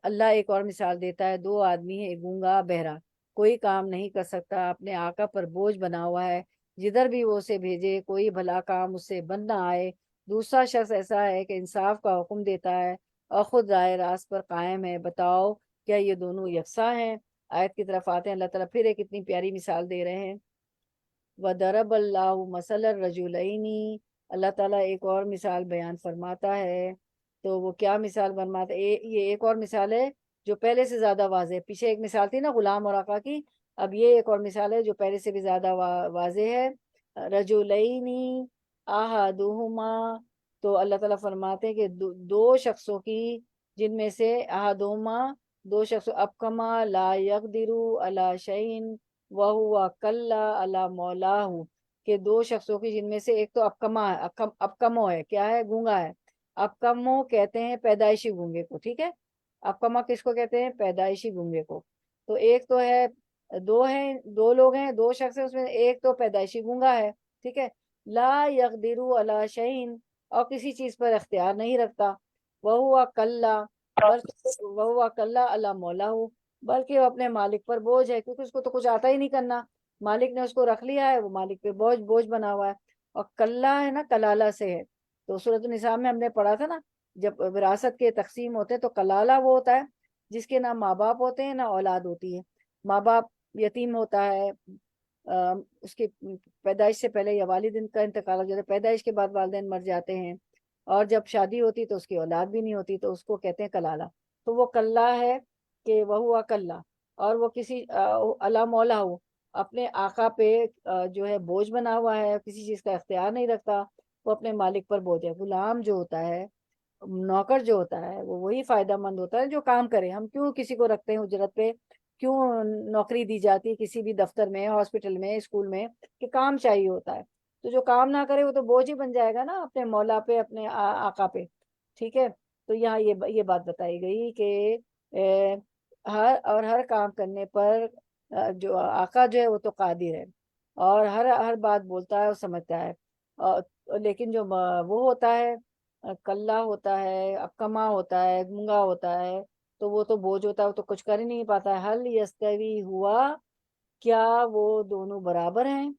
[SPEAKER 1] اللہ ایک اور مثال دیتا ہے، 2 آدمی ہیں، ایک گونگا بہرا، کوئی کام نہیں کر سکتا، اپنے آقا پر بوجھ بنا ہوا ہے، جدھر بھی وہ اسے بھیجے کوئی بھلا کام اس سے بن نہ آئے۔ دوسرا شخص ایسا ہے کہ انصاف کا حکم دیتا ہے اور خود راہ راست پر قائم ہے، بتاؤ کیا یہ دونوں یکساں ہیں؟ آیت کی طرف آتے ہیں، اللہ تعالیٰ پھر ایک اتنی پیاری مثال دے رہے ہیں۔ وَضَرَبَ اللَّهُ مَثَلَ الرَّجُلَيْنِ اللہ تعالیٰ ایک اور مثال بیان فرماتا ہے، تو وہ کیا مثال فرماتا ہے؟ یہ ایک اور مثال ہے جو پہلے سے زیادہ واضح ہے۔ پیچھے ایک مثال تھی نا غلام اور آقا کی، اب یہ ایک اور مثال ہے جو پہلے سے بھی زیادہ واضح ہے۔ رجلینی احدہما، تو اللہ تعالیٰ فرماتے ہیں کہ دو شخصوں کی، جن میں سے احدہما دو شخص، ابکما لا یقدرو علی شیئن وہو کلا علی مولاہ، کہ دو شخصوں کی جن میں سے ایک تو ابکما ہے، ابکمو ہے، کیا ہے؟ گونگا ہے۔ ابکمو کہتے ہیں پیدائشی گونگے کو، ٹھیک ہے؟ ابکما کس کو کہتے ہیں؟ پیدائشی گونگے کو۔ تو ایک تو ہے، دو لوگ ہیں، دو شخص ہیں، اس میں ایک تو پیدائشی گونگا ہے، ٹھیک ہے؟ لا یقدرو علی شیئن، اور کسی چیز پر اختیار نہیں رکھتا، وہو کلا، بلکہ وہو کلا علی مولاہ، بلکہ وہ اپنے مالک پر بوجھ ہے، کیونکہ اس کو تو کچھ آتا ہی نہیں کرنا، مالک نے اس کو رکھ لیا ہے، وہ مالک پہ بوجھ بنا ہوا ہے۔ اور کلا ہے نا، کلالہ سے ہے، تو سورۃ النساء میں ہم نے پڑھا تھا نا، جب وراثت کے تقسیم ہوتے ہیں تو کلالہ وہ ہوتا ہے جس کے نہ ماں باپ ہوتے ہیں نہ اولاد ہوتی ہے۔ ماں باپ یتیم ہوتا ہے، اس کی پیدائش سے پہلے یا والدین کا انتقال ہو جاتا ہے، پیدائش کے بعد والدین مر جاتے ہیں، اور جب شادی ہوتی تو اس کی اولاد بھی نہیں ہوتی، تو اس کو کہتے ہیں کلالہ۔ تو وہ کلا ہے کہ وہ ہوا کلا، اور وہ کسی اللہ مولا ہو، اپنے آقا پہ جو ہے بوجھ بنا ہوا ہے، کسی چیز کا اختیار نہیں رکھتا، وہ اپنے مالک پر بوجھ ہے۔ غلام جو ہوتا ہے، نوکر جو ہوتا ہے، وہ وہی فائدہ مند ہوتا ہے جو کام کرے۔ ہم کیوں کسی کو رکھتے ہیں اجرت پہ؟ کیوں نوکری دی جاتی ہے کسی بھی دفتر میں، ہاسپٹل میں، اسکول میں؟ کہ کام چاہیے ہوتا ہے، تو جو کام نہ کرے وہ تو بوجھ ہی بن جائے گا نا اپنے مولا پہ، اپنے آقا پہ، ٹھیک ہے؟ تو یہاں یہ بات بتائی گئی کہ ہر کام کرنے پر جو آقا جو ہے وہ تو قادر ہے، اور ہر بات بولتا ہے اور سمجھتا ہے، لیکن جو وہ ہوتا ہے، کلا ہوتا ہے، اکما ہوتا ہے، گونگا ہوتا ہے، تو وہ تو بوجھ ہوتا ہے، وہ تو کچھ کر ہی نہیں پاتا ہے۔ حل یستوی ہوا، کیا وہ دونوں برابر ہیں؟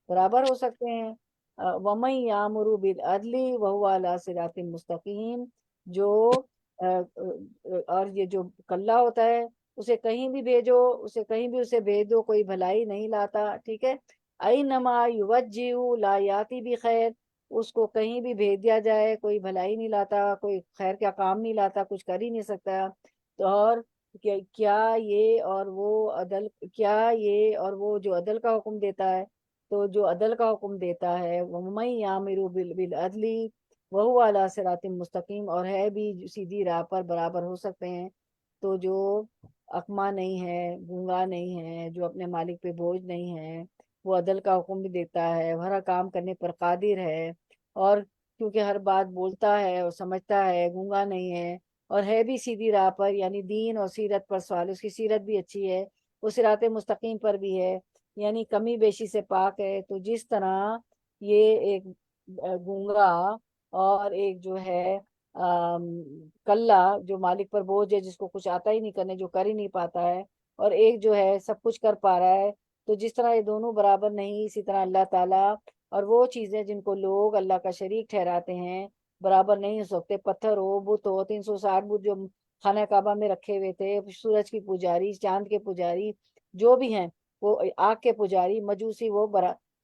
[SPEAKER 1] برابر ہو سکتے ہیں؟ وَمَن یَأْمُرُ بِالْعَدْلِ وَهُوَ عَلَىٰ صِرَاطٍ مُسْتَقِیمٍ، اور یہ جو کلا ہوتا ہے، اسے کہیں بھی بھیجو، اسے بھیج دو، کوئی بھلائی نہیں لاتا، ٹھیک ہے؟ اَيْنَمَا يُوَجِّهُ لَا يَأْتِي بِخَيْرٍ، اس کو کہیں بھی بھیج دیا جائے کوئی بھلائی نہیں لاتا، کوئی خیر کا کام نہیں لاتا، کچھ کر ہی نہیں سکتا۔ تو اور کیا یہ اور وہ جو عدل کا حکم دیتا ہے، تو جو عدل کا حکم دیتا ہے، وَمَن یَأْمُرُ بِالْعَدْلِ وَهُوَ عَلَىٰ صِرَاطٍ مُسْتَقِیمٍ، اور ہے بھی سیدھی راہ پر برابر ہو سکتے ہیں۔ تو جو اکما نہیں ہے، گونگا نہیں ہے، جو اپنے مالک پہ بوجھ نہیں ہے، وہ عدل کا حکم بھی دیتا ہے، ہر کام کرنے پر قادر ہے، اور کیونکہ ہر بات بولتا ہے اور سمجھتا ہے، گونگا نہیں ہے، اور ہے بھی سیدھی راہ پر، یعنی دین اور سیرت پر سوال، اس کی سیرت بھی اچھی ہے، وہ صراط مستقیم پر بھی ہے، یعنی کمی بیشی سے پاک ہے۔ تو جس طرح یہ ایک گونگا اور ایک جو ہے کلا جو مالک پر بوجھ ہے، جس کو کچھ آتا ہی نہیں کرنے، جو کر ہی نہیں پاتا ہے، اور ایک جو ہے سب کچھ کر پا رہا ہے، تو جس طرح یہ دونوں برابر نہیں، اسی طرح اللہ تعالیٰ اور وہ چیزیں جن کو لوگ اللہ کا شریک ٹھہراتے ہیں برابر نہیں ہو سکتے۔ پتھر ہو، بت ہو، 360 بت جو خانہ کعبہ میں رکھے ہوئے تھے، سورج کی پجاری، چاند کے پجاری جو بھی ہیں، وہ آگ کے پجاری، مجوسی،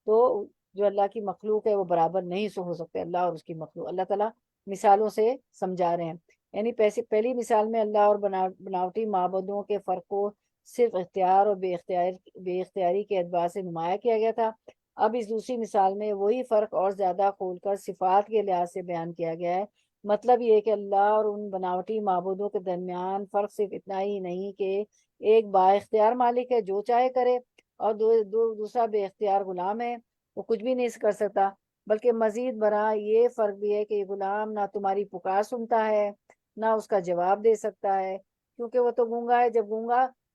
[SPEAKER 1] تو جو اللہ کی مخلوق ہے وہ برابر نہیں ہو سکتے، اللہ اور اس کی مخلوق۔ اللہ تعالیٰ مثالوں سے سمجھا رہے ہیں، یعنی پہلی مثال میں اللہ اور بناوٹی معبودوں کے فرق کو صرف اختیار اور بے اختیاری کے اعتبار سے نمایاں کیا گیا تھا۔ اب اس دوسری مثال میں وہی فرق اور زیادہ کھول کر صفات کے لحاظ سے بیان کیا گیا ہے۔ مطلب یہ کہ اللہ اور ان بناوٹی معبودوں کے درمیان فرق صرف اتنا ہی نہیں کہ ایک با اختیار مالک ہے، جو چاہے کرے، اور دوسرا بے اختیار غلام ہے، وہ کچھ بھی نہیں کر سکتا، بلکہ مزید برآں یہ فرق بھی ہے کہ یہ غلام نہ تمہاری پکار سنتا ہے، نہ اس کا جواب دے سکتا ہے، کیونکہ وہ تو گونگا ہے۔ جب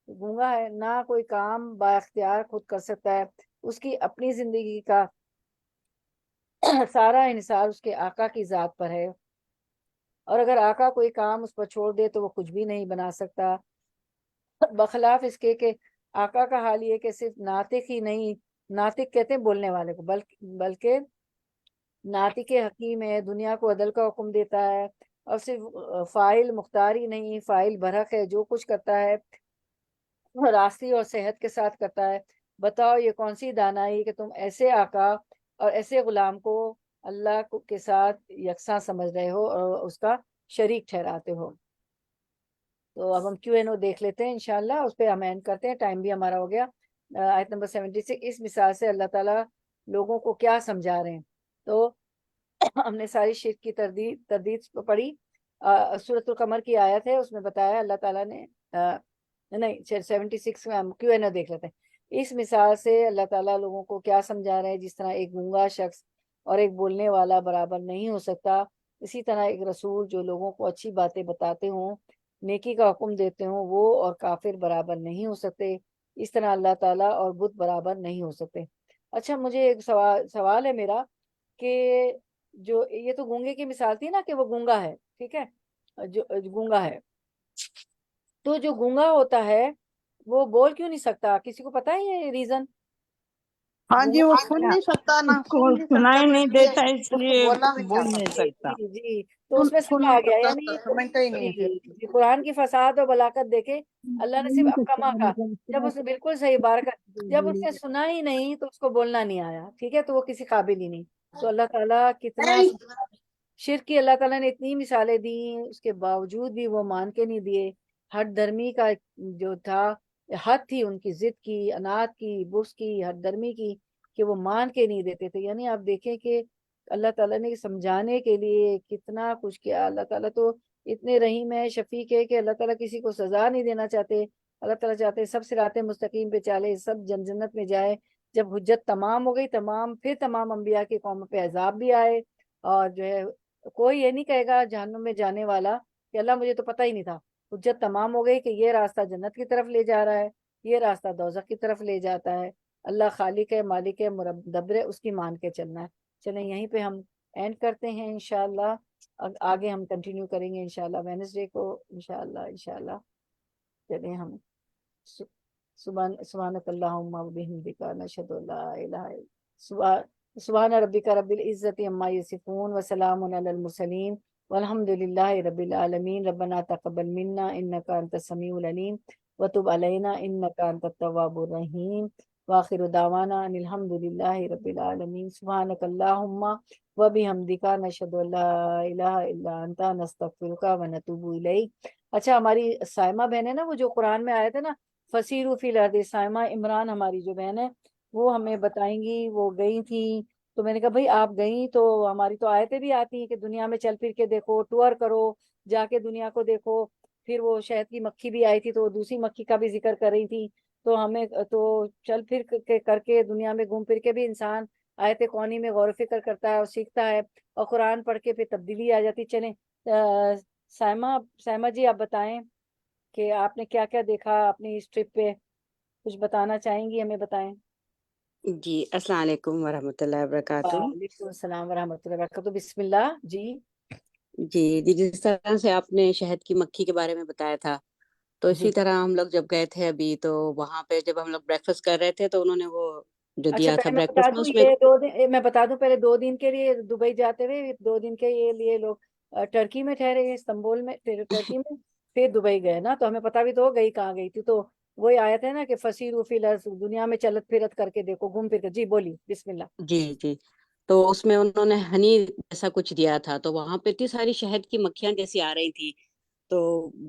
[SPEAKER 1] گونگا ہے، نہ کوئی کام با اختیار خود کر سکتا ہے، اس کی اپنی زندگی کا سارا انحصار اس کے آقا کی ذات پر ہے، اور اگر آقا کوئی کام اس پر چھوڑ دے تو وہ کچھ بھی نہیں بنا سکتا، بخلاف اس کے کہ آقا کا حال یہ کہ صرف ناطق ہی نہیں، ناطق کہتے ہیں بولنے والے کو، بلکہ ناطق حکیم ہے، دنیا کو عدل کا حکم دیتا ہے، اور صرف فاعل مختار ہی نہیں، فاعل برحق ہے، جو کچھ کرتا ہے راستی اور صحت کے ساتھ کرتا ہے۔ بتاؤ یہ کون سی دانائی کہ تم ایسے آقا اور ایسے غلام کو اللہ کو کے ساتھ یکساں سمجھ رہے ہو اور اس کا شریک ٹھہراتے ہو. تو اب ہم Q&A دیکھ لیتے ہیں انشاءاللہ, اس پہ ہم اینڈ کرتے ہیں, ٹائم بھی ہمارا ہو گیا. آیت نمبر 76, اس مثال سے اللہ تعالیٰ لوگوں کو کیا سمجھا رہے ہیں. تو ہم نے ساری شرک کی تردید پڑھی. سورۃ القمر کی آیت ہے, اس میں بتایا اللہ تعالیٰ نے نہیں 76 میں ہم Q&A دیکھ لیتے ہیں. اس مثال سے اللہ تعالیٰ لوگوں کو کیا سمجھا رہے ہیں. جس طرح ایک گونگا شخص اور ایک بولنے والا برابر نہیں ہو سکتا, اسی طرح ایک رسول جو لوگوں کو اچھی باتیں بتاتے ہوں, نیکی کا حکم دیتے ہوں, وہ اور کافر برابر نہیں ہو سکتے. اس طرح اللہ تعالیٰ اور بت برابر نہیں ہو سکتے. اچھا, مجھے ایک سوال ہے میرا کہ جو یہ تو گونگے کی مثال تھی نا کہ وہ گونگا ہے, ٹھیک ہے, جو گونگا ہے, تو جو گونگا ہوتا ہے وہ بول کیوں نہیں سکتا؟ کسی کو پتا ہے یہ ریزن؟
[SPEAKER 5] ہاں جی, وہ سن نہیں سکتا نا,
[SPEAKER 3] اس کو
[SPEAKER 5] سن نہیں سکتا,
[SPEAKER 3] سنائی
[SPEAKER 5] تو
[SPEAKER 3] نہیں
[SPEAKER 5] اس لیے
[SPEAKER 3] دیتا, اس
[SPEAKER 5] اس کو
[SPEAKER 3] لیے
[SPEAKER 5] بولنا بھی
[SPEAKER 3] بول
[SPEAKER 5] نہیں
[SPEAKER 3] نہیں
[SPEAKER 5] آتا.
[SPEAKER 3] سکتا.
[SPEAKER 1] جی, تو اس میں
[SPEAKER 5] سن
[SPEAKER 1] سب آ
[SPEAKER 5] نہیں
[SPEAKER 1] گیا,
[SPEAKER 5] سکتا,
[SPEAKER 1] یعنی
[SPEAKER 5] سمجھتا ہی نہیں ہے.
[SPEAKER 1] جی, قرآن کی فساد اور بلاغت دیکھے اللہ نے صرف اکما کا, جب اس نے بالکل صحیح بار کا, جب اس نے سنا ہی نہیں تو اس کو بولنا نہیں آیا, ٹھیک ہے, تو وہ کسی قابل ہی نہیں. تو اللہ تعالیٰ کتنا شرک کی اللہ تعالیٰ نے اتنی مثالیں دی, اس کے باوجود بھی وہ مان کے نہیں دیے. ہٹ درمی کا جو تھا, حد تھی ان کی ضد کی, انات کی, بغض کی, ہٹ درمی کی, کہ وہ مان کے نہیں دیتے تھے. یعنی آپ دیکھیں کہ اللہ تعالیٰ نے سمجھانے کے لیے کتنا کچھ کیا. اللہ تعالیٰ تو اتنے رحیم ہے, شفیق ہے کہ اللہ تعالیٰ کسی کو سزا نہیں دینا چاہتے. اللہ تعالیٰ چاہتے سب صراط مستقیم پہ چالے, سب جنت میں جائے. جب حجت تمام ہو گئی, پھر تمام انبیاء کی قوم پہ عذاب بھی آئے, اور جو ہے کوئی یہ نہیں کہے گا جہنم میں جانے والا کہ اللہ مجھے تو پتہ ہی نہیں تھا. حجت تمام ہو گئی کہ یہ راستہ جنت کی طرف لے جا رہا ہے, یہ راستہ دوزخ کی طرف لے جاتا ہے. اللہ خالق ہے, مالک ہے, مدبر ہے, اس کی مان کے چلنا ہے. چلیں یہیں پہ ہم اینڈ کرتے ہیں انشاءاللہ. آگے ہم کنٹینیو کریں گے انشاءاللہ وینسڈے کو انشاءاللہ. چلیں ہم سبحانک اللہم و بحمدک نشہد ان لا الہ الا سبحان ربک رب العزت عما یصفون وسلام علی المرسلین والحمد للہ رب العالمین. ربنا تقبل منا انک انت السمیع العلیم وتب علینا انک انت التواب الرحیم وآخر دعوانا ان الحمد للہ رب العالمین. سبحانک اللہم و بحمدک نشہد ان لا الہ الا انت نستغفرک و نتوب الیک. اچھا, ہماری سائمہ بہن ہے نا, وہ جو قرآن میں آئے تھے نا, فسیرو فی الارض, سائمہ عمران ہماری جو بہن ہے وہ ہمیں بتائیں گی. وہ گئی تھی تو میں نے کہا بھائی آپ گئیں تو ہماری تو آیتیں بھی آتی ہیں کہ دنیا میں چل پھر کے دیکھو, ٹور کرو, جا کے دنیا کو دیکھو. پھر وہ شہد کی مکھی بھی آئی تھی تو وہ دوسری مکھی کا بھی ذکر کر رہی تھی. تو ہمیں تو چل پھر کے کر کے دنیا میں گھوم پھر کے بھی انسان آیت کونی میں غور و فکر کرتا ہے اور سیکھتا ہے, اور قرآن پڑھ کے پھر تبدیلی آ جاتی. چلیں سائمہ جی, آپ بتائیں کہ آپ نے کیا کیا دیکھا اپنی اس ٹرپ پہ, کچھ بتانا چاہیں گی, ہمیں بتائیں.
[SPEAKER 6] جی السلام علیکم ورحمۃ اللہ وبرکاتہ.
[SPEAKER 1] وعلیکم السلام ورحمۃ اللہ وبرکاتہ. بسم اللہ. جی
[SPEAKER 6] جی جس طرح سے آپ نے شہد کی مکھی کے بارے میں بتایا تھا, تو
[SPEAKER 1] جی
[SPEAKER 6] اسی طرح ہم لوگ جب گئے تھے ابھی, تو وہاں پہ جب ہم لوگ بریکفاسٹ کر رہے تھے تو انہوں نے وہ جو
[SPEAKER 1] اچھا,
[SPEAKER 6] دیا تھا
[SPEAKER 1] پہلے میں بتا
[SPEAKER 6] بریکفاسٹ میں,
[SPEAKER 1] دوں
[SPEAKER 6] اس میں
[SPEAKER 1] یہ 2 دن, میں بتا دوں پہلے 2 دن کے لیے دبئی جاتے ہوئے 2 دن کے لیے لوگ ٹرکی میں ٹھہرے, استنبول میں, ٹرکی میں, پھر دبئی گئے نا. تو ہمیں پتا بھی تو گئی کہاں گئی تھی. تو وہی آیت ہے نا کہ فسیرو فی الارض, دنیا میں چلت پھرت کر کے دیکھو, گھوم پھر کے. جی بولیے, بسم اللہ.
[SPEAKER 6] جی جی, تو اس میں انہوں نے ہنی جیسا کچھ دیا تھا, تو وہاں پہ اتنی ساری شہد کی مکھیاں جیسی آ رہی تھی. تو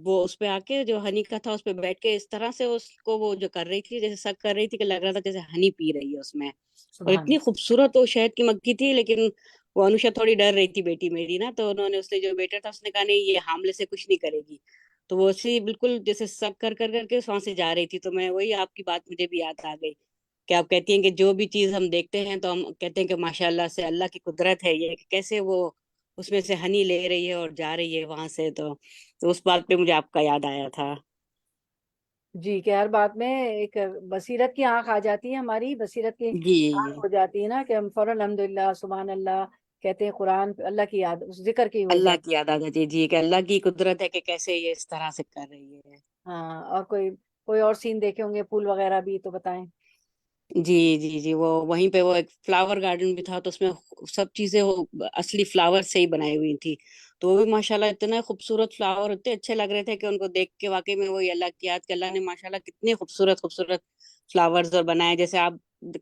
[SPEAKER 6] وہ اس پہ آ کے جو ہنی کا تھا اس پہ بیٹھ کے اس طرح سے اس کو وہ جو کر رہی تھی, جیسے سک کر رہی تھی, کہ لگ رہا تھا جیسے ہنی پی رہی ہے اس میں. اور
[SPEAKER 1] سبحان
[SPEAKER 6] اتنی خوبصورت وہ شہد کی مکھی تھی. لیکن وہ انوشا تھوڑی ڈر رہی تھی, بیٹی میری نا, تو انہوں نے, اس نے جو بیٹا تھا اس نے کہا نہیں یہ حاملے سے کچھ نہیں کرے گی. تو وہ اسی بالکل جیسے سک کر کر کر کے وہاں سے جا رہی تھی. تو میں وہی آپ کی بات مجھے بھی یاد آ گئی کہ آپ کہتی ہیں کہ جو بھی چیز ہم دیکھتے ہیں تو ہم کہتے ہیں کہ ماشاء اللہ سے اللہ کی قدرت ہے یہ, کہ کیسے وہ اس میں سے ہنی لے رہی ہے اور جا رہی ہے وہاں سے. تو اس بات پہ مجھے آپ کا یاد آیا تھا.
[SPEAKER 1] جی, کہ ہر بات میں ایک بصیرت کی آنکھ آ جاتی ہے, ہماری بصیرت کی
[SPEAKER 6] جی
[SPEAKER 1] آنکھ ہو جاتی ہے نا, کہ ہم فوراً الحمدللہ سبحان اللہ کہتے ہیں, قرآن اللہ کی یاد, اس ذکر کی ہو
[SPEAKER 6] اللہ
[SPEAKER 1] جاتی.
[SPEAKER 6] کی یاد آ جاتی ہے. جی, کہ اللہ کی قدرت ہے کہ کیسے یہ اس طرح سے کر رہی ہے.
[SPEAKER 1] ہاں, اور کوئی اور سین دیکھے ہوں گے, پھول وغیرہ بھی, تو بتائیں.
[SPEAKER 6] جی جی جی, وہ وہیں پہ وہ ایک فلاور گارڈن بھی تھا, تو اس میں سب چیزیں وہ اصلی فلاور سے ہی بنائی ہوئی تھی. تو وہ بھی ماشاءاللہ اتنے خوبصورت فلاور, اتنے اچھے لگ رہے تھے کہ ان کو دیکھ کے واقعی میں وہی اللہ کی یاد, کہ اللہ نے ماشاءاللہ کتنے خوبصورت خوبصورت فلاورز اور بنائے. جیسے آپ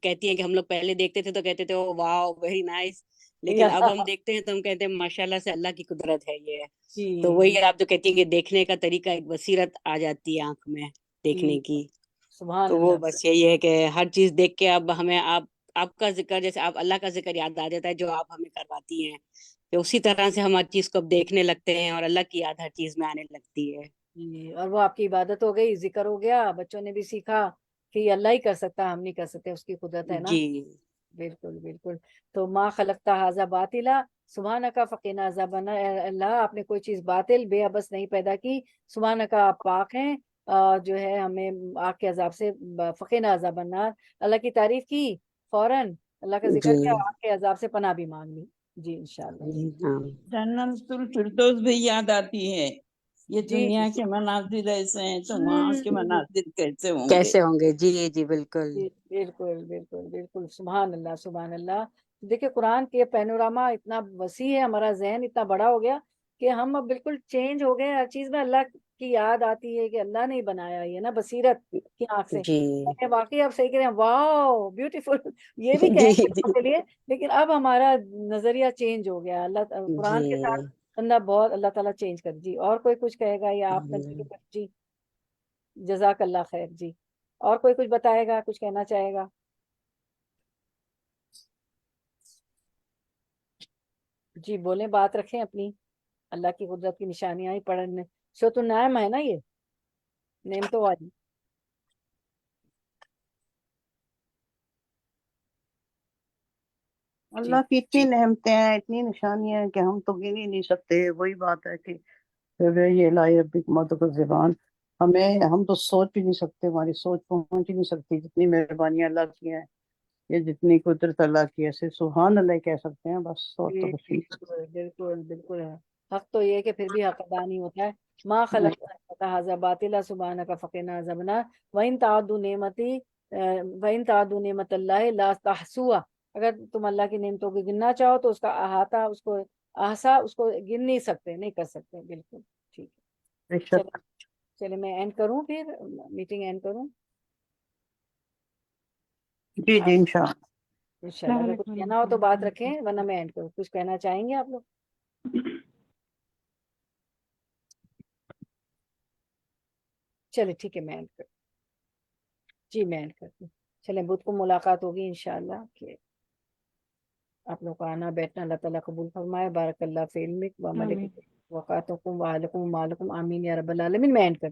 [SPEAKER 6] کہتی ہیں کہ ہم لوگ پہلے دیکھتے تھے تو کہتے تھے او واو ویری نائس, لیکن اب ہم دیکھتے ہیں تو ہم کہتے ہیں ماشاءاللہ سے اللہ کی قدرت ہے یہ. تو
[SPEAKER 1] جی
[SPEAKER 6] وہی آپ جو کہتی ہیں کہ دیکھنے کا طریقہ ایک بصیرت آ جاتی ہے آنکھ میں دیکھنے کی.
[SPEAKER 1] سبحان
[SPEAKER 6] تو وہ
[SPEAKER 1] اللہ.
[SPEAKER 6] بس یہی ہے کہ ہر چیز دیکھ کے اب ہمیں آپ کا ذکر جیسے آپ اللہ کا ذکر یاد آ جاتا ہے جو آپ ہمیں کرواتی ہیں, کہ اسی طرح سے ہم ہر چیز کو اب دیکھنے لگتے ہیں اور اللہ کی یاد ہر چیز میں آنے لگتی ہے.
[SPEAKER 1] جی, اور وہ آپ کی عبادت ہو گئی, ذکر ہو گیا, بچوں نے بھی سیکھا کہ یہ اللہ ہی کر سکتا, ہم نہیں کر سکتے, اس کی قدرت ہے نا.
[SPEAKER 6] جی
[SPEAKER 1] بالکل بالکل. تو ما خلقتا ھذا باطلا سبحانک فقنا عذاب النار. اللہ آپ نے کوئی چیز باطل بے عبث نہیں پیدا کی, سبحانک آپ پاک ہیں, جو ہے ہمیں آگ کے عذاب سے, فقنا عذاب النار, اللہ کی تعریف کی فوراً, اللہ کا ذکر
[SPEAKER 6] جی
[SPEAKER 1] کیا, آگ کے عذاب سے پناہ بھی مانگ لی. جی انشاءاللہ.
[SPEAKER 6] ہاں
[SPEAKER 3] جنت الفردوس بھی یاد آتی ہے. یہ
[SPEAKER 1] جی
[SPEAKER 3] دنیا کے مناظر ایسے ہیں تو وہاں کے مناظر کیسے ہوں گے.
[SPEAKER 6] کیسے ہوں گے. جی جی بالکل.
[SPEAKER 1] جی بالکل بالکل بالکل. سبحان اللہ سبحان اللہ. دیکھیں قرآن کے پینوراما اتنا وسیع ہے, ہمارا ذہن اتنا بڑا ہو گیا کہ ہم اب بالکل چینج ہو گئے, ہر چیز میں اللہ کی یاد آتی ہے کہ اللہ نے ہی بنایا, یہ نا بصیرت کی آنکھ سے.
[SPEAKER 6] جی
[SPEAKER 1] واقعی آپ صحیح کہہ رہے ہیں, واو بیوٹیفل, یہ بھی
[SPEAKER 6] جی
[SPEAKER 1] کہیں
[SPEAKER 6] جی
[SPEAKER 1] کے لیے, لیکن اب ہمارا نظریہ چینج ہو گیا. اللہ قرآن کے
[SPEAKER 6] جی.
[SPEAKER 1] ساتھ بندہ بہت اللہ تعالیٰ چینج کر. جی اور کوئی کچھ کہے گا یا آپ کنٹینیو کر. جی جزاک اللہ خیر. جی اور کوئی کچھ بتائے گا, کچھ کہنا چاہے گا؟ جی بولیں, بات رکھیں اپنی. اللہ کی قدرت کی نشانیاں ہی پڑھنے. سورۃ النعم ہے نا یہ, نعمتوں والی.
[SPEAKER 5] اللہ کی اتنی نعمتیں ہیں, اتنی نشانیاں ہیں کہ ہم تو گن ہی نہیں سکتے. وہی بات ہے کہ یہ لائی ربی مت کو زبان, ہم تو سوچ بھی نہیں سکتے, ہماری سوچ پہنچ ہی نہیں سکتی جتنی مہربانیاں اللہ کی ہیں, یہ جتنی قدرت اللہ کی ہے. صرف سبحان اللہ کہہ سکتے ہیں بس, اور تو کچھ نہیں.
[SPEAKER 1] بالکل بالکل بالکل ہے. حق تو یہ ہے کہ پھر بھی حق ادا نہیں ہوتا ہے. ما خلقت ھذا باطلا سبحانک فقنا عذاب النار وان تعدوا نعمتی وان تعدوا نعمت اللہ لا تحصوها. اگر تم اللہ کی نعمتوں کو گننا چاہو تو اس کا احاطہ, اس کو احصا, اس کو گن نہیں سکتے, نہیں کر سکتے. بالکل ٹھیک ہے.
[SPEAKER 5] بے شک.
[SPEAKER 1] چلے میں اینڈ کروں, پھر میٹنگ اینڈ کروں.
[SPEAKER 5] جی جی انشاءاللہ.
[SPEAKER 1] انشاءاللہ اگر کچھ کہنا ہو تو بات رکھیں, ورنہ میں اینڈ کروں. کچھ کہنا چاہیں گے آپ لوگ؟ چلے ٹھیک ہے, میں اینڈ کروں. جی میں اینڈ کرتی ہوں. چلیں, بدھ کو ملاقات ہوگی انشاءاللہ. کہ آپ لوگ کا آنا بیٹھنا اللہ تعالیٰ قبول فرمائے. بارک اللہ فی علمک و عملک وقاتکم وعلکم وعلکم آمین یا رب العالمین. میں اینڈ کرتی ہوں.